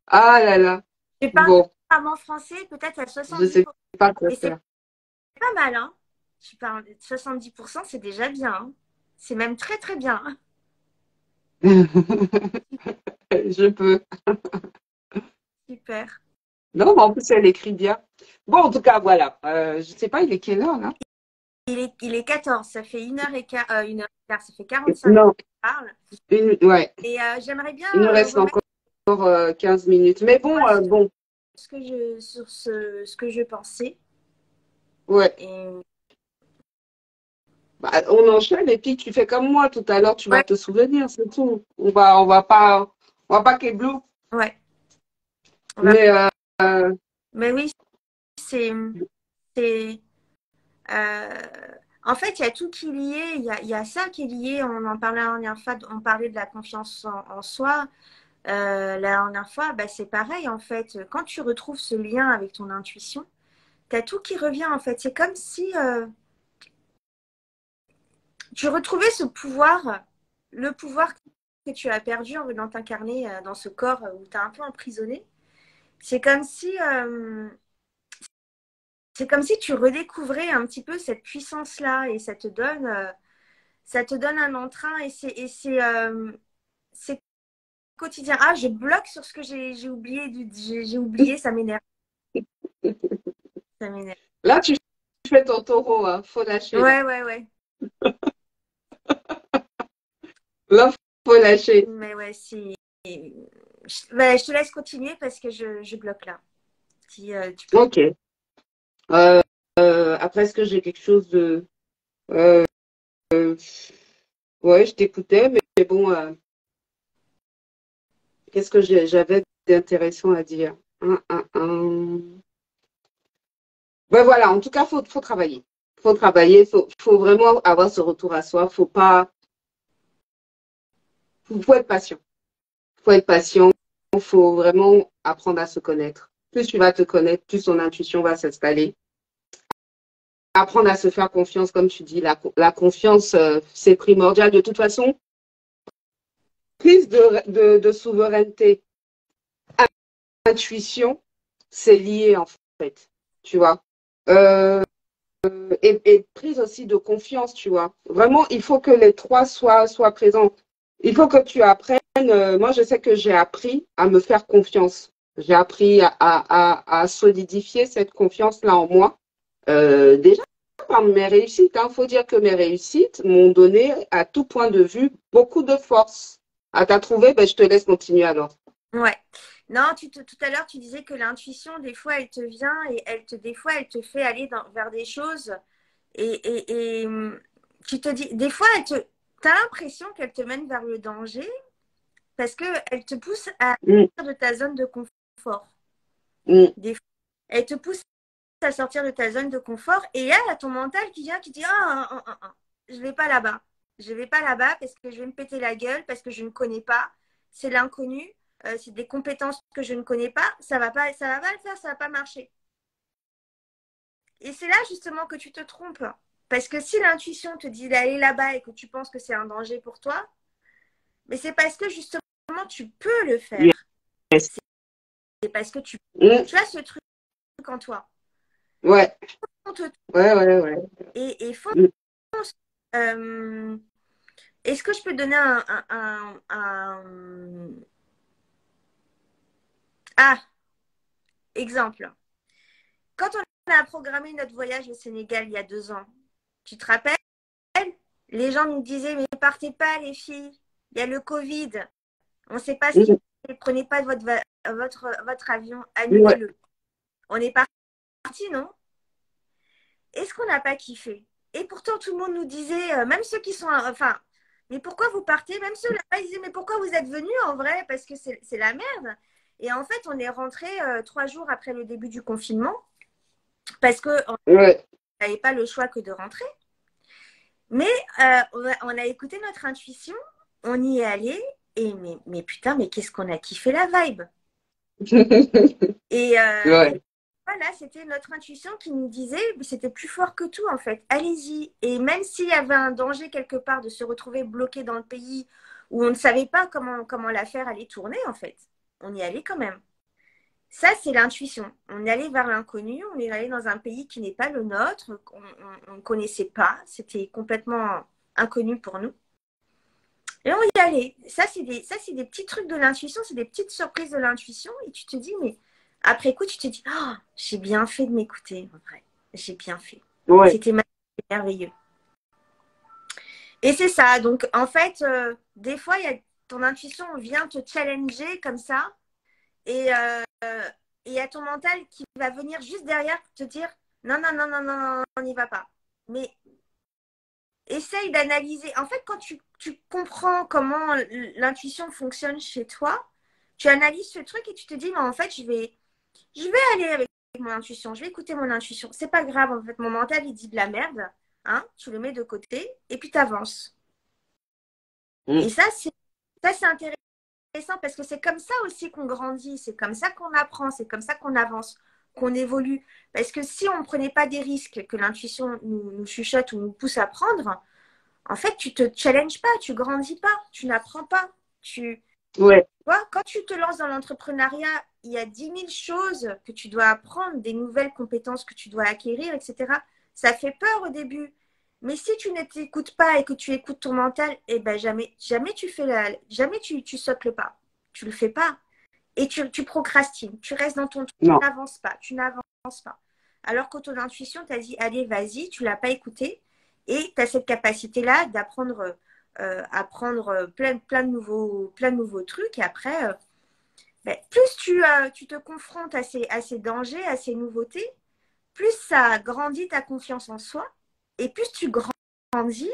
Ah là là. Je parle Bon, couramment français, peut-être à je sais 70%. pas quoi Et c'est faire. pas mal, hein? Tu parles de 70%, c'est déjà bien, hein. C'est même très, très bien, hein. Je peux. Super. Non, mais en plus, elle écrit bien. Bon, en tout cas, voilà. Je sais pas, il est quelle heure, là? Il est 14, ça fait 1h15, 1h15, ça fait 45 minutes Non, qu'on parle. ouais. Et j'aimerais bien Il nous reste remettre encore 15 minutes. Mais bon, moi sur bon, ce que je pensais. ouais. Et Bah, on enchaîne et puis tu fais comme moi tout à l'heure, tu vas ouais, te souvenir, c'est tout. On va pas qu'éblouir. ouais. On va... Mais Mais oui, c'est euh, en fait, il y a tout qui est lié. Il y a ça qui est lié. On en parlait la dernière fois. On parlait de la confiance en soi. La dernière fois, bah, c'est pareil en fait. Quand tu retrouves ce lien avec ton intuition, tu as tout qui revient en fait. C'est comme si tu retrouvais ce pouvoir, le pouvoir que tu as perdu en venant t'incarner dans ce corps où tu es un peu emprisonné. C'est comme si c'est comme si tu redécouvrais un petit peu cette puissance-là et ça te donne un entrain c'est quotidien. Ah, je bloque sur ce que j'ai oublié, j'ai oublié, ça m'énerve. Ça m'énerve. là, tu fais ton taureau, hein, faut lâcher là. Ouais, ouais, ouais. Là, faut lâcher. Mais ouais, si. Ouais, je te laisse continuer parce que je bloque là. Si tu peux. Ok. Euh, après, est-ce que j'ai quelque chose de... euh, ouais, je t'écoutais, mais bon, qu'est-ce que j'avais d'intéressant à dire? Hum. Ben voilà, en tout cas, faut travailler. Faut travailler, faut vraiment avoir ce retour à soi. Faut être patient. Faut être patient. Faut vraiment apprendre à se connaître. Plus tu vas te connaître, plus ton intuition va s'installer. Apprendre à se faire confiance, comme tu dis, la confiance, c'est primordial. De toute façon, prise de souveraineté, intuition, c'est lié en fait, tu vois. Euh, et prise aussi de confiance, tu vois. Vraiment, il faut que les trois soient présents. Il faut que tu apprennes. Moi, je sais que j'ai appris à me faire confiance. J'ai appris à solidifier cette confiance-là en moi. Déjà, par mes réussites, il faut dire que mes réussites m'ont donné, à tout point de vue, beaucoup de force. À t'as trouvé, ben, je te laisse continuer alors. Ouais. Non, tout à l'heure, tu disais que l'intuition, des fois, elle te vient et des fois, elle te fait aller vers des choses. Et tu te dis, des fois, t'as l'impression qu'elle te mène vers le danger parce qu'elle te pousse à Mm, sortir de ta zone de confort. mm, Des fois, elle te pousse à sortir de ta zone de confort et il y a ton mental qui vient, qui dit, je vais pas là-bas. Je vais pas là-bas parce que je vais me péter la gueule, parce que je ne connais pas. C'est l'inconnu. C'est des compétences que je ne connais pas. Ça va pas le faire, ça va pas marcher. Et c'est là justement que tu te trompes. Parce que si l'intuition te dit d'aller là-bas et que tu penses que c'est un danger pour toi, mais c'est parce que justement tu peux le faire. yes. C'est parce que Mm, tu as ce truc en toi. ouais, Fonce ouais. et fonce. Mm, Euh, Est-ce que je peux te donner Ah, exemple. Quand on a programmé notre voyage au Sénégal il y a 2 ans, tu te rappelles? Les gens nous disaient, mais partez pas les filles, il y a le Covid, on ne sait pas ce qui mm, se passe, prenez pas votre avion, ouais. annulez-le. On est parti, non? Est-ce qu'on n'a pas kiffé? Et pourtant, tout le monde nous disait, même ceux qui sont, enfin, mais pourquoi vous partez? Même ceux là-bas, ils disaient, mais pourquoi vous êtes venus en vrai? Parce que c'est la merde. Et en fait, on est rentré 3 jours après le début du confinement parce qu'on Ouais. n'avait pas le choix que de rentrer. Mais on a écouté notre intuition, on y est allé, et mais putain, mais qu'est-ce qu'on a kiffé la vibe. Et Ouais. voilà, c'était notre intuition qui nous disait, c'était plus fort que tout en fait, allez-y. Et même s'il y avait un danger quelque part de se retrouver bloqué dans le pays où on ne savait pas comment l'affaire allait tourner en fait, on y allait quand même. Ça, c'est l'intuition. On est allé vers l'inconnu, on est allé dans un pays qui n'est pas le nôtre, qu'on ne connaissait pas, c'était complètement inconnu pour nous. Et on y allait. Ça, c'est des petits trucs de l'intuition, c'est des petites surprises de l'intuition. Et tu te dis, mais après coup, tu te dis, oh, j'ai bien fait de m'écouter, en vrai. J'ai bien fait. Ouais. C'était merveilleux. Et c'est ça. Donc, en fait, des fois, ton intuition vient te challenger comme ça. Et il y a ton mental qui va venir juste derrière te dire, non, non, non, non, non, non, on n'y va pas. Mais essaye d'analyser. En fait, quand tu comprends comment l'intuition fonctionne chez toi, tu analyses ce truc et tu te dis, mais en fait, je vais aller avec mon intuition, je vais écouter mon intuition. C'est pas grave, en fait, mon mental, il dit de la merde, hein, tu le mets de côté et puis tu avances. Et ça, c'est intéressant parce que c'est comme ça aussi qu'on grandit, c'est comme ça qu'on apprend, c'est comme ça qu'on avance, qu'on évolue. Parce que si on ne prenait pas des risques que l'intuition nous chuchote ou nous pousse à prendre, en fait, tu te challenges pas, tu grandis pas, tu n'apprends pas. Ouais. Quand tu te lances dans l'entrepreneuriat, il y a 10 000 choses que tu dois apprendre, des nouvelles compétences que tu dois acquérir, etc. Ça fait peur au début. Mais si tu ne t'écoutes pas et que tu écoutes ton mental, eh ben jamais tu sautes le pas. Tu le fais pas. Et tu procrastines. Tu restes dans ton truc. Tu Non. n'avances pas. Tu n'avances pas. Alors que ton intuition t'a dit, allez, vas-y, tu l'as pas écouté. Et tu as cette capacité-là d'apprendre apprendre plein de nouveaux trucs. Et après, ben, plus tu te confrontes à ces dangers, à ces nouveautés, plus ça grandit ta confiance en soi. Et plus tu grandis,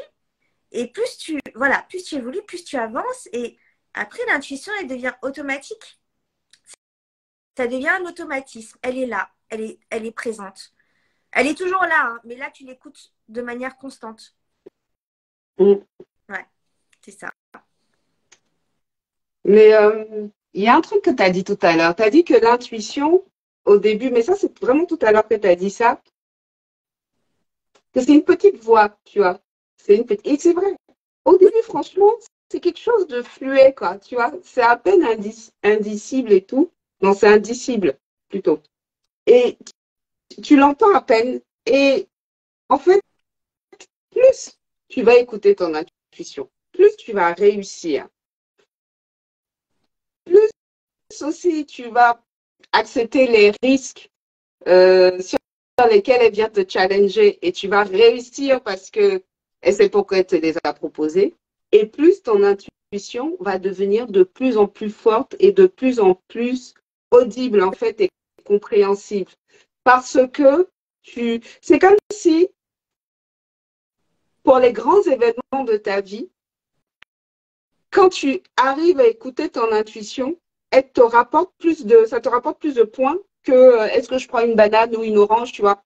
et plus tu évolues, plus tu avances. Et après, l'intuition, elle devient automatique. Ça devient un automatisme. Elle est là, elle est présente. Elle est toujours là, hein, mais là, tu l'écoutes de manière constante. Mm. Ouais, c'est ça. Mais il y a un truc que tu as dit tout à l'heure. Tu as dit que l'intuition, au début, mais ça, c'est vraiment tout à l'heure que tu as dit ça, que c'est une petite voix, tu vois. C'est une petite... Et c'est vrai. Au début, franchement, c'est quelque chose de fluet, quoi, tu vois. C'est à peine indicible et tout. Non, c'est indicible, plutôt. Et tu l'entends à peine. Et en fait, plus tu vas écouter ton intuition, plus tu vas réussir, plus aussi tu vas accepter les risques sur lesquels elle vient te challenger et tu vas réussir parce que elle sait pourquoi elle te les a proposés. Et plus ton intuition va devenir de plus en plus forte et de plus en plus audible en fait et compréhensible. Parce que c'est comme si pour les grands événements de ta vie, quand tu arrives à écouter ton intuition, ça te rapporte plus de points que est-ce que je prends une banane ou une orange, tu vois.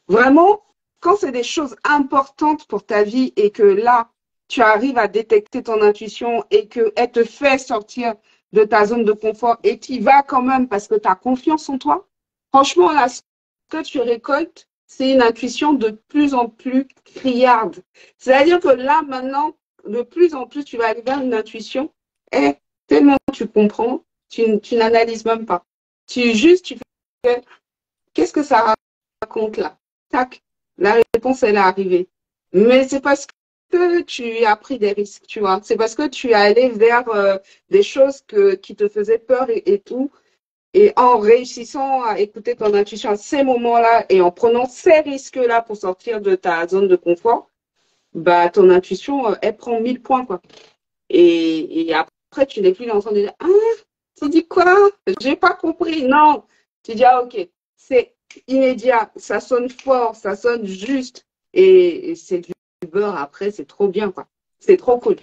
Vraiment, quand c'est des choses importantes pour ta vie et que là, tu arrives à détecter ton intuition et qu'elle te fait sortir de ta zone de confort et tu y vas quand même parce que tu as confiance en toi, franchement, là, ce que tu récoltes, c'est une intuition de plus en plus criarde. C'est-à-dire que là, maintenant, de plus en plus, tu vas arriver à une intuition et tellement tu comprends, tu n'analyses même pas. Tu fais, qu'est-ce que ça raconte là? Tac, la réponse, elle est arrivée. Mais c'est parce que tu as pris des risques, tu vois. C'est parce que tu es allé vers des choses qui te faisaient peur et tout. Et en réussissant à écouter ton intuition à ces moments-là et en prenant ces risques-là pour sortir de ta zone de confort, bah, ton intuition, elle prend 1000 points, quoi. Et après, tu n'es plus en train de dire, ah, tu dis quoi? J'ai pas compris. Non. Tu dis, ah, ok, c'est immédiat, ça sonne fort, ça sonne juste. Et c'est du beurre après, c'est trop bien, quoi. C'est trop cool.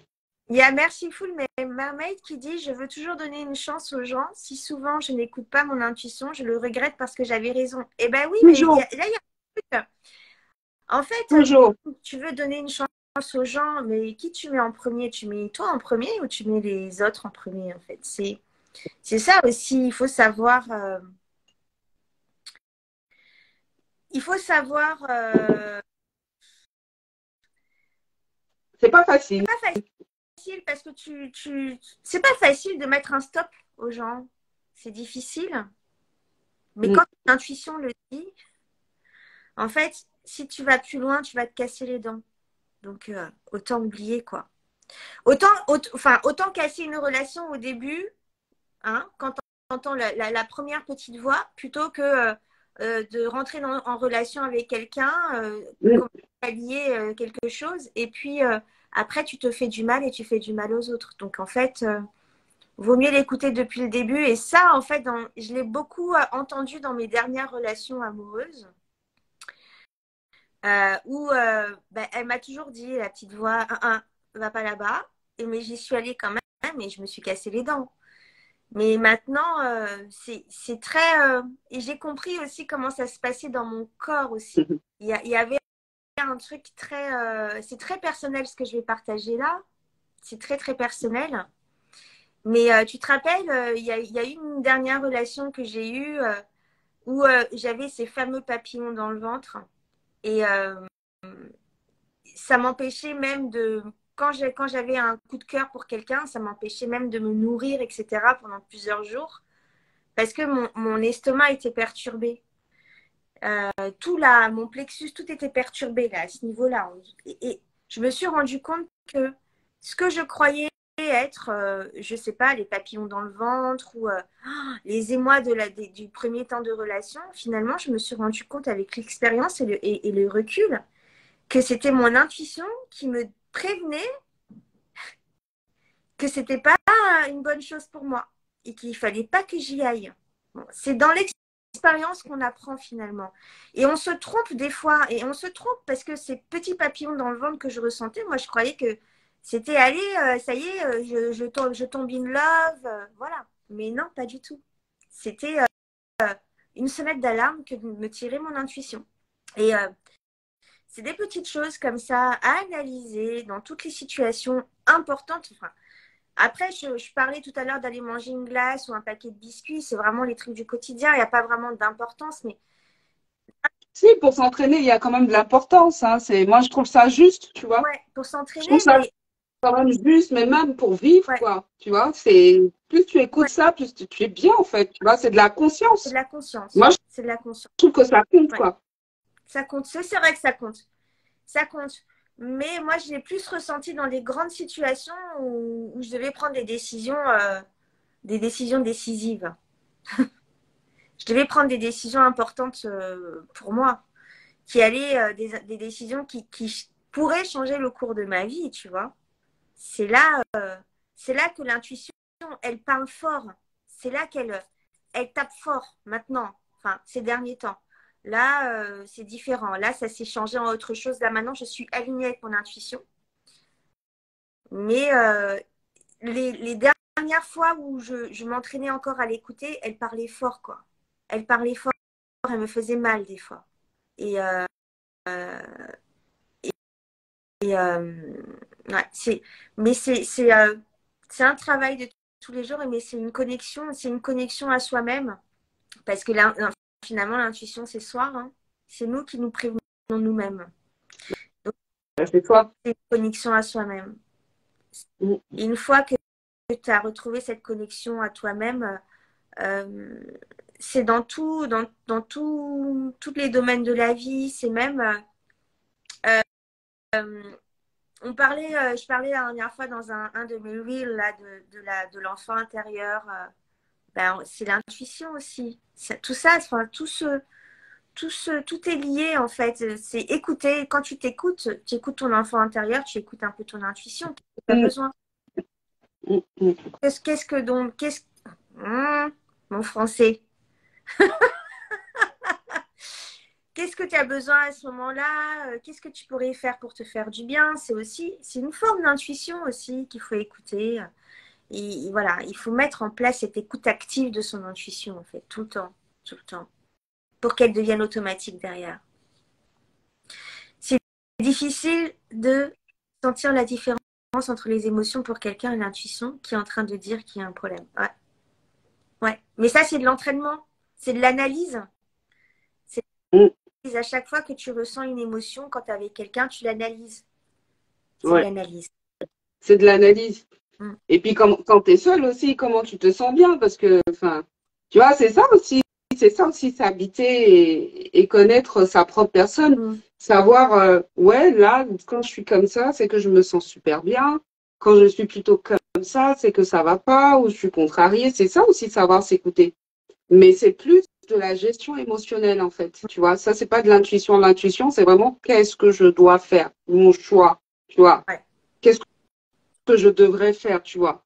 Il y a Merciful Mermaid qui dit: je veux toujours donner une chance aux gens. Si souvent je n'écoute pas mon intuition, je le regrette parce que j'avais raison. Eh ben oui, mais Toujours, là, il y a un truc. En fait, toujours. tu veux donner une chance aux gens, mais qui tu mets en premier? Tu mets toi en premier ou tu mets les autres en premier, en fait? C'est ça aussi. Il faut savoir. Il faut savoir. C'est pas C'est facile. pas facile parce que c'est pas facile de mettre un stop aux gens. C'est difficile. Mais Mm. quand l'intuition le dit, en fait, si tu vas plus loin, tu vas te casser les dents. Donc, autant oublier, quoi. Autant casser une relation au début, hein, quand on entend la première petite voix, plutôt que de rentrer en relation avec quelqu'un, Mm. commencer à lier quelque chose, et puis après tu te fais du mal et tu fais du mal aux autres. Donc en fait, vaut mieux l'écouter depuis le début. Et ça, en fait, je l'ai beaucoup entendu dans mes dernières relations amoureuses, où bah, elle m'a toujours dit, la petite voix, va pas là-bas. Et mais j'y suis allée quand même et je me suis cassé les dents. Mais maintenant, c'est très... et j'ai compris aussi comment ça se passait dans mon corps aussi. Il y avait un truc très... c'est très personnel ce que je vais partager là. C'est très, très personnel. Mais tu te rappelles, il y a eu une dernière relation que j'ai eue où j'avais ces fameux papillons dans le ventre. Et ça m'empêchait même de... Quand j'avais un coup de cœur pour quelqu'un, ça m'empêchait même de me nourrir, etc. pendant plusieurs jours. Parce que mon estomac était perturbé. Tout là, mon plexus, tout était perturbé là, à ce niveau-là. Et je me suis rendu compte que ce que je croyais être, je sais pas, les papillons dans le ventre ou les émois du premier temps de relation, finalement, je me suis rendu compte avec l'expérience et le recul que c'était mon intuition qui me prévenait que c'était pas une bonne chose pour moi et qu'il fallait pas que j'y aille. Bon, c'est dans l'expérience qu'on apprend finalement. Et on se trompe des fois, et on se trompe parce que ces petits papillons dans le ventre que je ressentais, moi je croyais que c'était allez, ça y est, je tombe in love, voilà. Mais non, pas du tout. C'était une sonnette d'alarme que de me tirer mon intuition. Et c'est des petites choses comme ça à analyser dans toutes les situations importantes. Enfin, après, je parlais tout à l'heure d'aller manger une glace ou un paquet de biscuits. C'est vraiment les trucs du quotidien. Il n'y a pas vraiment d'importance. Mais Si, pour s'entraîner, il y a quand même de l'importance, hein. Moi, je trouve ça juste, tu vois. ouais, pour Je s'entraîner, trouve ça mais quand même juste, mais même pour vivre, ouais, quoi. Tu vois, c'est plus tu écoutes ouais, ça, plus tu es bien, en fait. Tu vois, c'est de la c'est de conscience. la conscience. Moi, je C'est de la conscience. trouve que ça compte, Ouais, quoi. ça compte. C'est vrai que ça compte. Ça compte. Mais moi, je l'ai plus ressenti dans des grandes situations où je devais prendre des décisions décisives. Je devais prendre des décisions importantes pour moi, qui allaient, des décisions qui pourraient changer le cours de ma vie, tu vois. C'est là, c'est là que l'intuition, elle parle fort. C'est là elle tape fort maintenant, enfin, ces derniers temps. Là, c'est différent. Là, ça s'est changé en autre chose. Là, maintenant, je suis alignée avec mon intuition. Mais les dernières fois où je m'entraînais encore à l'écouter, elle parlait fort, quoi. Elle parlait fort, elle me faisait mal des fois. Et, et ouais, mais c'est un travail de tous les jours, mais c'est une connexion à soi-même. Parce que là, finalement, l'intuition, c'est soi. Hein. C'est nous qui nous prévenons nous-mêmes. Donc, C'est toi. c'est une connexion à soi-même. Mm. Et une fois que tu as retrouvé cette connexion à toi-même, euh, c'est dans tous les domaines de la vie. C'est même, je parlais la dernière fois dans un de mes reels là, de l'enfant intérieur. Ben, c'est l'intuition aussi. Tout ça, enfin, tout est lié en fait. C'est écouter. Quand tu écoutes ton enfant intérieur, tu écoutes un peu ton intuition. Tu as Mm. besoin. Mm. Mm. Qu'est-ce que donc, mon français. Qu'est-ce que tu as besoin à ce moment-là? Qu'est-ce que tu pourrais faire pour te faire du bien? C'est une forme d'intuition aussi qu'il faut écouter. Et voilà, il faut mettre en place cette écoute active de son intuition, en fait, tout le temps, pour qu'elle devienne automatique derrière. C'est difficile de sentir la différence entre les émotions pour quelqu'un et l'intuition qui est en train de dire qu'il y a un problème. Ouais, ouais. Mais ça, c'est de l'entraînement, c'est de l'analyse. C'est Mm. à chaque fois que tu ressens une émotion, quand tu es avec quelqu'un, tu l'analyses. C'est de Ouais, l'analyse. c'est de l'analyse. Mm. Et puis quand tu es seule aussi, comment tu te sens bien? Parce que, enfin, tu vois, c'est ça aussi, s'habiter et connaître sa propre personne. Mm. Savoir, ouais, là, quand je suis comme ça, c'est que je me sens super bien. quand je suis plutôt comme ça, c'est que ça va pas, ou je suis contrariée. C'est ça aussi, savoir s'écouter. Mais c'est plus de la gestion émotionnelle, en fait. Tu vois, ça, c'est pas de l'intuition. L'intuition, c'est vraiment qu'est-ce que je dois faire, mon choix, tu vois. Ouais. Qu'est-ce que je devrais faire, tu vois.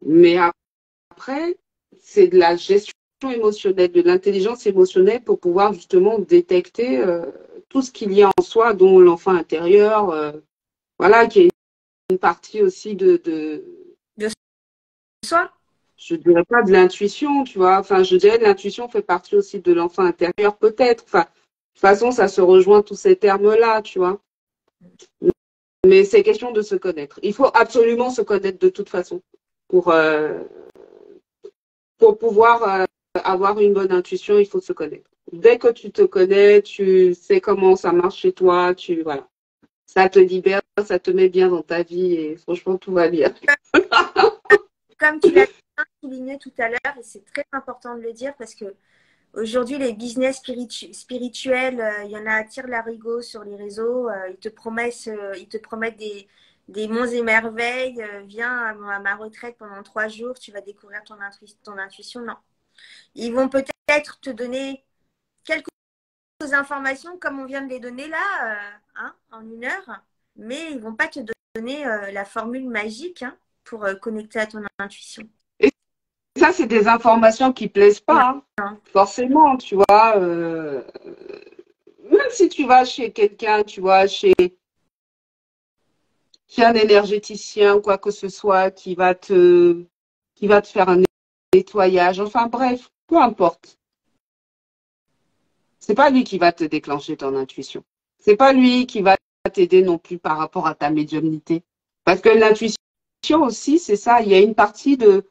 Mais après, c'est de la gestion émotionnelle, de l'intelligence émotionnelle pour pouvoir justement détecter tout ce qu'il y a en soi, dont l'enfant intérieur, voilà, qui est une partie aussi De soi? je dirais pas de l'intuition, tu vois. Enfin, je dirais que l'intuition fait partie aussi de l'enfant intérieur, peut-être. Enfin, de toute façon, ça se rejoint tous ces termes-là, tu vois. Mais c'est question de se connaître. Il faut absolument se connaître de toute façon pour, euh, pour pouvoir avoir une bonne intuition, il faut se connaître. Dès que tu te connais, tu sais comment ça marche chez toi, voilà. Ça te libère, ça te met bien dans ta vie et franchement, tout va bien. Comme tu l'as souligné tout à l'heure, et c'est très important de le dire parce que aujourd'hui, les business spirituels, il y en a à tire-larigot sur les réseaux. Ils te promettent des monts et merveilles. Viens à ma retraite pendant 3 jours, tu vas découvrir ton intuition. Non. Ils vont peut-être te donner quelques informations comme on vient de les donner là, en 1 heure, mais ils ne vont pas te donner la formule magique pour connecter à ton intuition. Et ça, c'est des informations qui plaisent pas, hein. Forcément, tu vois. Même si tu vas chez quelqu'un, tu vois, chez un énergéticien ou quoi que ce soit, qui va te faire un nettoyage, enfin bref, peu importe. C'est pas lui qui va te déclencher ton intuition. C'est pas lui qui va t'aider non plus par rapport à ta médiumnité. Parce que l'intuition aussi, c'est ça, il y a une partie de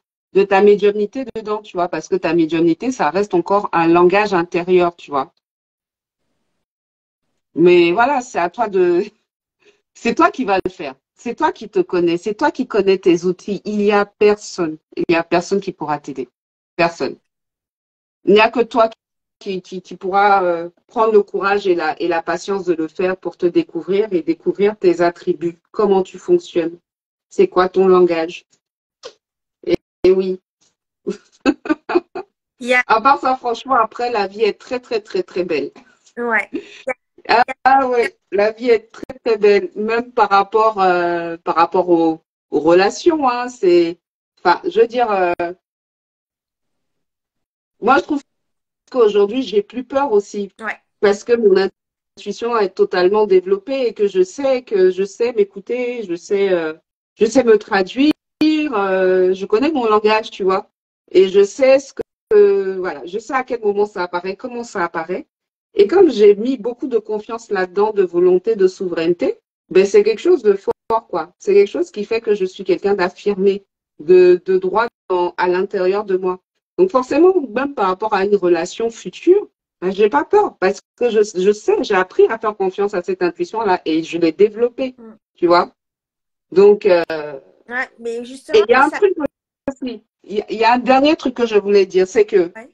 ta médiumnité dedans, tu vois, parce que ta médiumnité, ça reste encore un langage intérieur, tu vois. Mais voilà, c'est à toi c'est toi qui vas le faire. C'est toi qui te connais. C'est toi qui connais tes outils. Il n'y a personne. Il n'y a personne qui pourra t'aider. Personne. Il n'y a que toi qui pourra prendre le courage et la patience de le faire pour te découvrir et découvrir tes attributs. Comment tu fonctionnes. C'est quoi ton langage. Et oui. Yeah. À part ça, franchement, après, la vie est très, très, très, très belle. Ouais. Ah ouais, la vie est très très belle, même par rapport aux relations, hein, enfin, je veux dire, moi je trouve qu'aujourd'hui j'ai plus peur aussi, Ouais. parce que mon intuition est totalement développée et que je sais m'écouter, je sais me traduire, je connais mon langage, tu vois, et je sais voilà, je sais à quel moment ça apparaît, comment ça apparaît. Et comme j'ai mis beaucoup de confiance là-dedans, de volonté, de souveraineté, ben c'est quelque chose de fort, quoi. C'est quelque chose qui fait que je suis quelqu'un d'affirmé, de droit à l'intérieur de moi. Donc forcément, même par rapport à une relation future, ben, j'ai pas peur parce que je sais, j'ai appris à faire confiance à cette intuition-là et je l'ai développée, tu vois. Donc, Ouais, mais et justement, il y a un ça. truc aussi, il y a un dernier truc que je voulais dire, c'est que Ouais.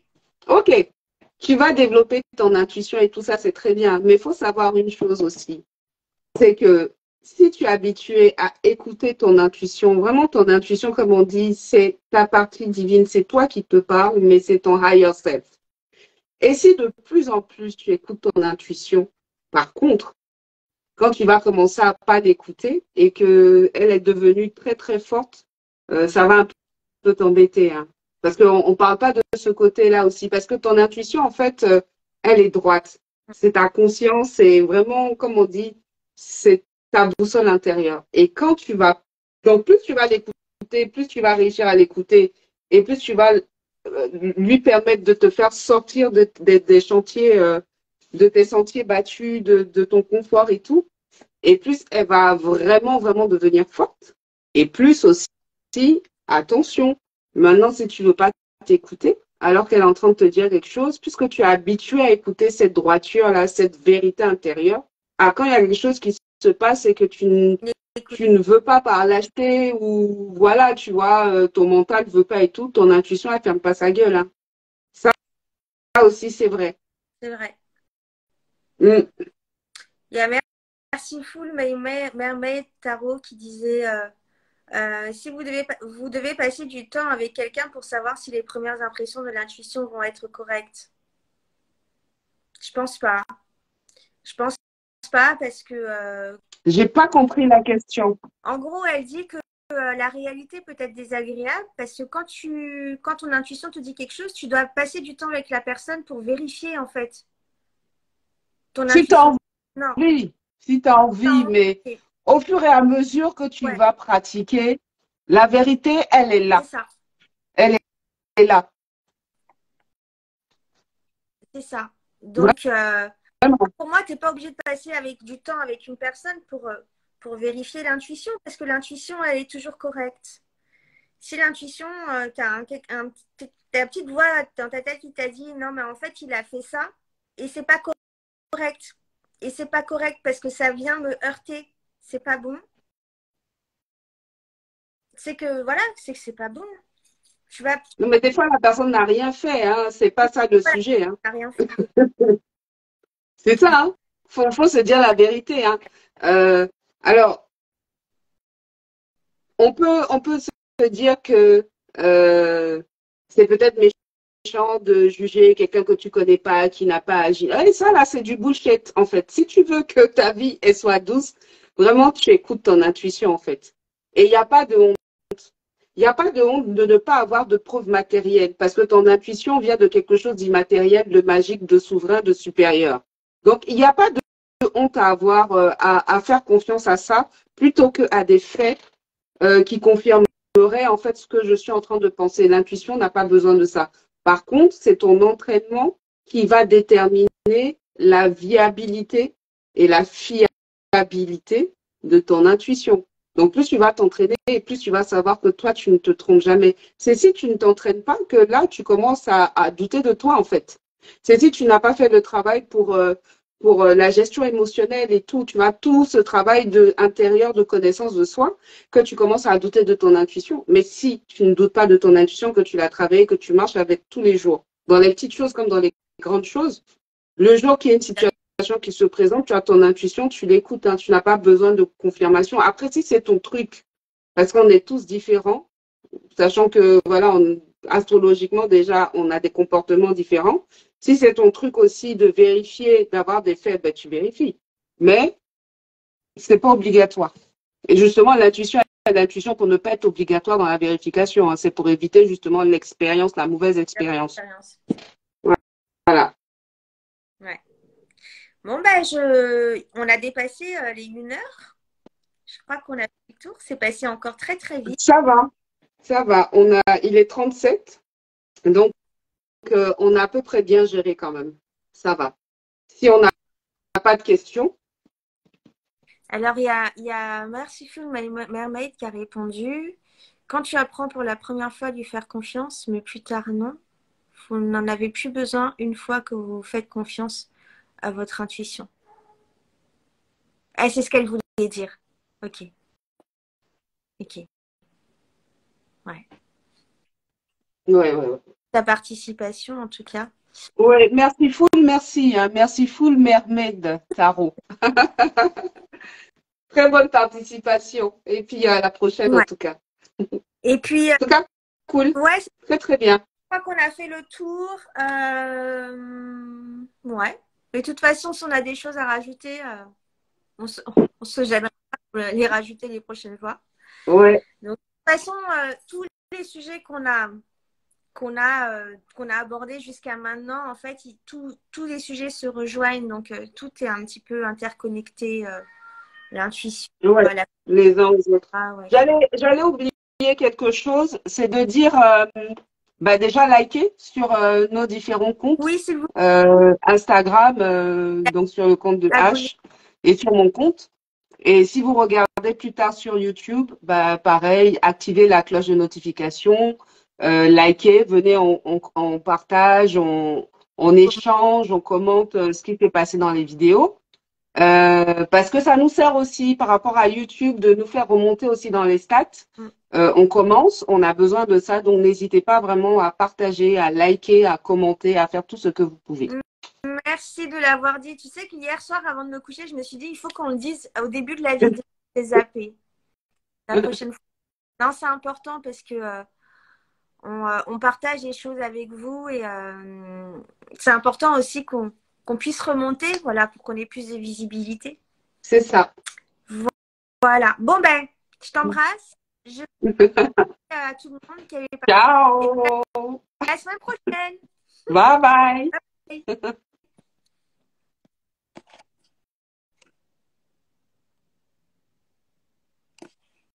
ok, tu vas développer ton intuition et tout ça, c'est très bien. Mais il faut savoir une chose aussi, c'est que si tu es habitué à écouter ton intuition, vraiment ton intuition, comme on dit, c'est ta partie divine, c'est toi qui te parle, mais c'est ton higher self. Et si de plus en plus tu écoutes ton intuition, par contre, quand tu vas commencer à pas l'écouter et que elle est devenue très très forte, ça va un peu t'embêter, hein. Parce qu'on ne parle pas de ce côté-là aussi, parce que ton intuition, en fait, elle est droite. C'est ta conscience, c'est vraiment, comme on dit, c'est ta boussole intérieure. Et quand tu vas, donc plus tu vas l'écouter, plus tu vas réussir à l'écouter, et plus tu vas lui permettre de te faire sortir des chantiers, de tes sentiers battus, de ton confort et tout, et plus elle va vraiment, vraiment devenir forte. Et plus aussi, attention, maintenant, si tu ne veux pas t'écouter, alors qu'elle est en train de te dire quelque chose, puisque tu es habitué à écouter cette droiture-là, cette vérité intérieure, quand il y a quelque chose qui se passe et que tu ne veux pas par lâcheté ou voilà, tu vois, ton mental ne veut pas et tout, ton intuition, elle ferme pas sa gueule, hein. Ça aussi, c'est vrai. C'est vrai. Mm. Il y a Merciful Mermaid Tarot qui disait Si vous devez passer du temps avec quelqu'un pour savoir si les premières impressions de l'intuition vont être correctes. Je pense pas. Je pense pas parce que, J'ai pas compris la question. en gros, elle dit que la réalité peut être désagréable parce que quand ton intuition te dit quelque chose, tu dois passer du temps avec la personne pour vérifier en fait ton Si tu as intuition. Non, envie, si tu as envie, non, mais ok. au fur et à mesure que tu Ouais, vas pratiquer, la vérité, elle est c'est là. ça, Elle est là. c'est ça. Donc, Vraiment. pour moi, tu n'es pas obligé de passer avec du temps avec une personne pour vérifier l'intuition parce que l'intuition, elle est toujours correcte. Si l'intuition, tu as ta petite voix dans ta tête qui t'a dit non, mais en fait, il a fait ça et c'est pas correct. Et c'est pas correct parce que ça vient me heurter. C'est pas bon. C'est que voilà, c'est que c'est pas bon. Tu vas Non, mais des fois, la personne n'a rien fait, hein. C'est pas ça le voilà, sujet, hein. t'as rien fait. C'est ça, hein. Faut se dire la vérité, hein. Euh, alors, on peut se dire que c'est peut-être méchant de juger quelqu'un que tu connais pas, qui n'a pas agi. Et ça, là, c'est du bullshit, en fait. Si tu veux que ta vie, elle soit douce, vraiment, tu écoutes ton intuition, en fait. Et il n'y a pas de honte. Il n'y a pas de honte de ne pas avoir de preuves matérielles, parce que ton intuition vient de quelque chose d'immatériel, de magique, de souverain, de supérieur. Donc, il n'y a pas de honte à avoir, à faire confiance à ça, plutôt qu'à des faits qui confirmerait en fait ce que je suis en train de penser. L'intuition n'a pas besoin de ça. Par contre, c'est ton entraînement qui va déterminer la viabilité et la fiabilité de ton intuition. Donc, plus tu vas t'entraîner et plus tu vas savoir que toi, tu ne te trompes jamais. C'est si tu ne t'entraînes pas que là, tu commences à douter de toi, en fait. C'est si tu n'as pas fait le travail pour la gestion émotionnelle et tout, tu vois, tout ce travail intérieur de connaissance de soi, que tu commences à douter de ton intuition. Mais si tu ne doutes pas de ton intuition, que tu l'as travaillé, que tu marches avec tous les jours, dans les petites choses comme dans les grandes choses, le jour qu'il y a une situation qui se présente, tu as ton intuition, tu l'écoutes, hein, tu n'as pas besoin de confirmation. Après, si c'est ton truc, parce qu'on est tous différents, sachant que, voilà, astrologiquement, déjà, on a des comportements différents. Si c'est ton truc aussi de vérifier, d'avoir des faits, ben, tu vérifies. Mais c'est pas obligatoire. Et justement, l'intuition pour ne pas être obligatoire dans la vérification, hein, c'est pour éviter justement l'expérience, la mauvaise expérience. Voilà. Ouais. Bon, ben, on a dépassé les 1 heure. Je crois qu'on a fait le tour. C'est passé encore très, très vite. Ça va, ça va. Il est 37, donc on a à peu près bien géré quand même. Ça va. Si on n'a pas de questions. Alors, il y a Merciful Mermaid qui a répondu. Quand tu apprends pour la première fois à lui faire confiance, mais plus tard non, vous n'en avez plus besoin une fois que vous faites confiance à votre intuition. Ah, c'est ce qu'elle voulait dire. Ok. Ok. Ouais. Ouais, ouais, ouais. Ta participation, en tout cas. Ouais, merci, hein, merci full Mermaid Tarot. Très bonne participation. Et puis à la prochaine en Ouais. tout cas. Et puis, En tout cas, cool. ouais, je Très très bien. crois qu'on a fait le tour. Ouais. Mais de toute façon, si on a des choses à rajouter, on se gênera pour les rajouter les prochaines fois. Ouais. Donc, de toute façon, tous les sujets qu'on a abordés jusqu'à maintenant, en fait, tous les sujets se rejoignent. Donc, tout est un petit peu interconnecté. L'intuition, Ouais. Les uns aux autres. ah, ouais. J'allais oublier quelque chose, c'est de dire bah déjà liker sur nos différents comptes. Oui, s'il vous Instagram, donc sur le compte de plaît, abonnez. H et sur mon compte. Et si vous regardez plus tard sur YouTube, bah pareil, activez la cloche de notification, likez, venez, on partage, on échange, on commente ce qui s'est passé dans les vidéos. Parce que ça nous sert aussi par rapport à YouTube de nous faire remonter aussi dans les stats. On commence, on a besoin de ça, donc n'hésitez pas vraiment à partager, à liker, à commenter, à faire tout ce que vous pouvez. Merci de l'avoir dit. Tu sais qu'hier soir, avant de me coucher, je me suis dit, il faut qu'on le dise au début de la vidéo. J'ai zappé. La prochaine fois. Non, c'est important parce que on partage les choses avec vous et c'est important aussi qu'on puisse remonter, voilà, pour qu'on ait plus de visibilité. C'est ça. Voilà. Bon, ben, je t'embrasse. Je dis à tout le monde qu'elle est partie. Et Ciao. à la semaine prochaine. Bye bye. Bye.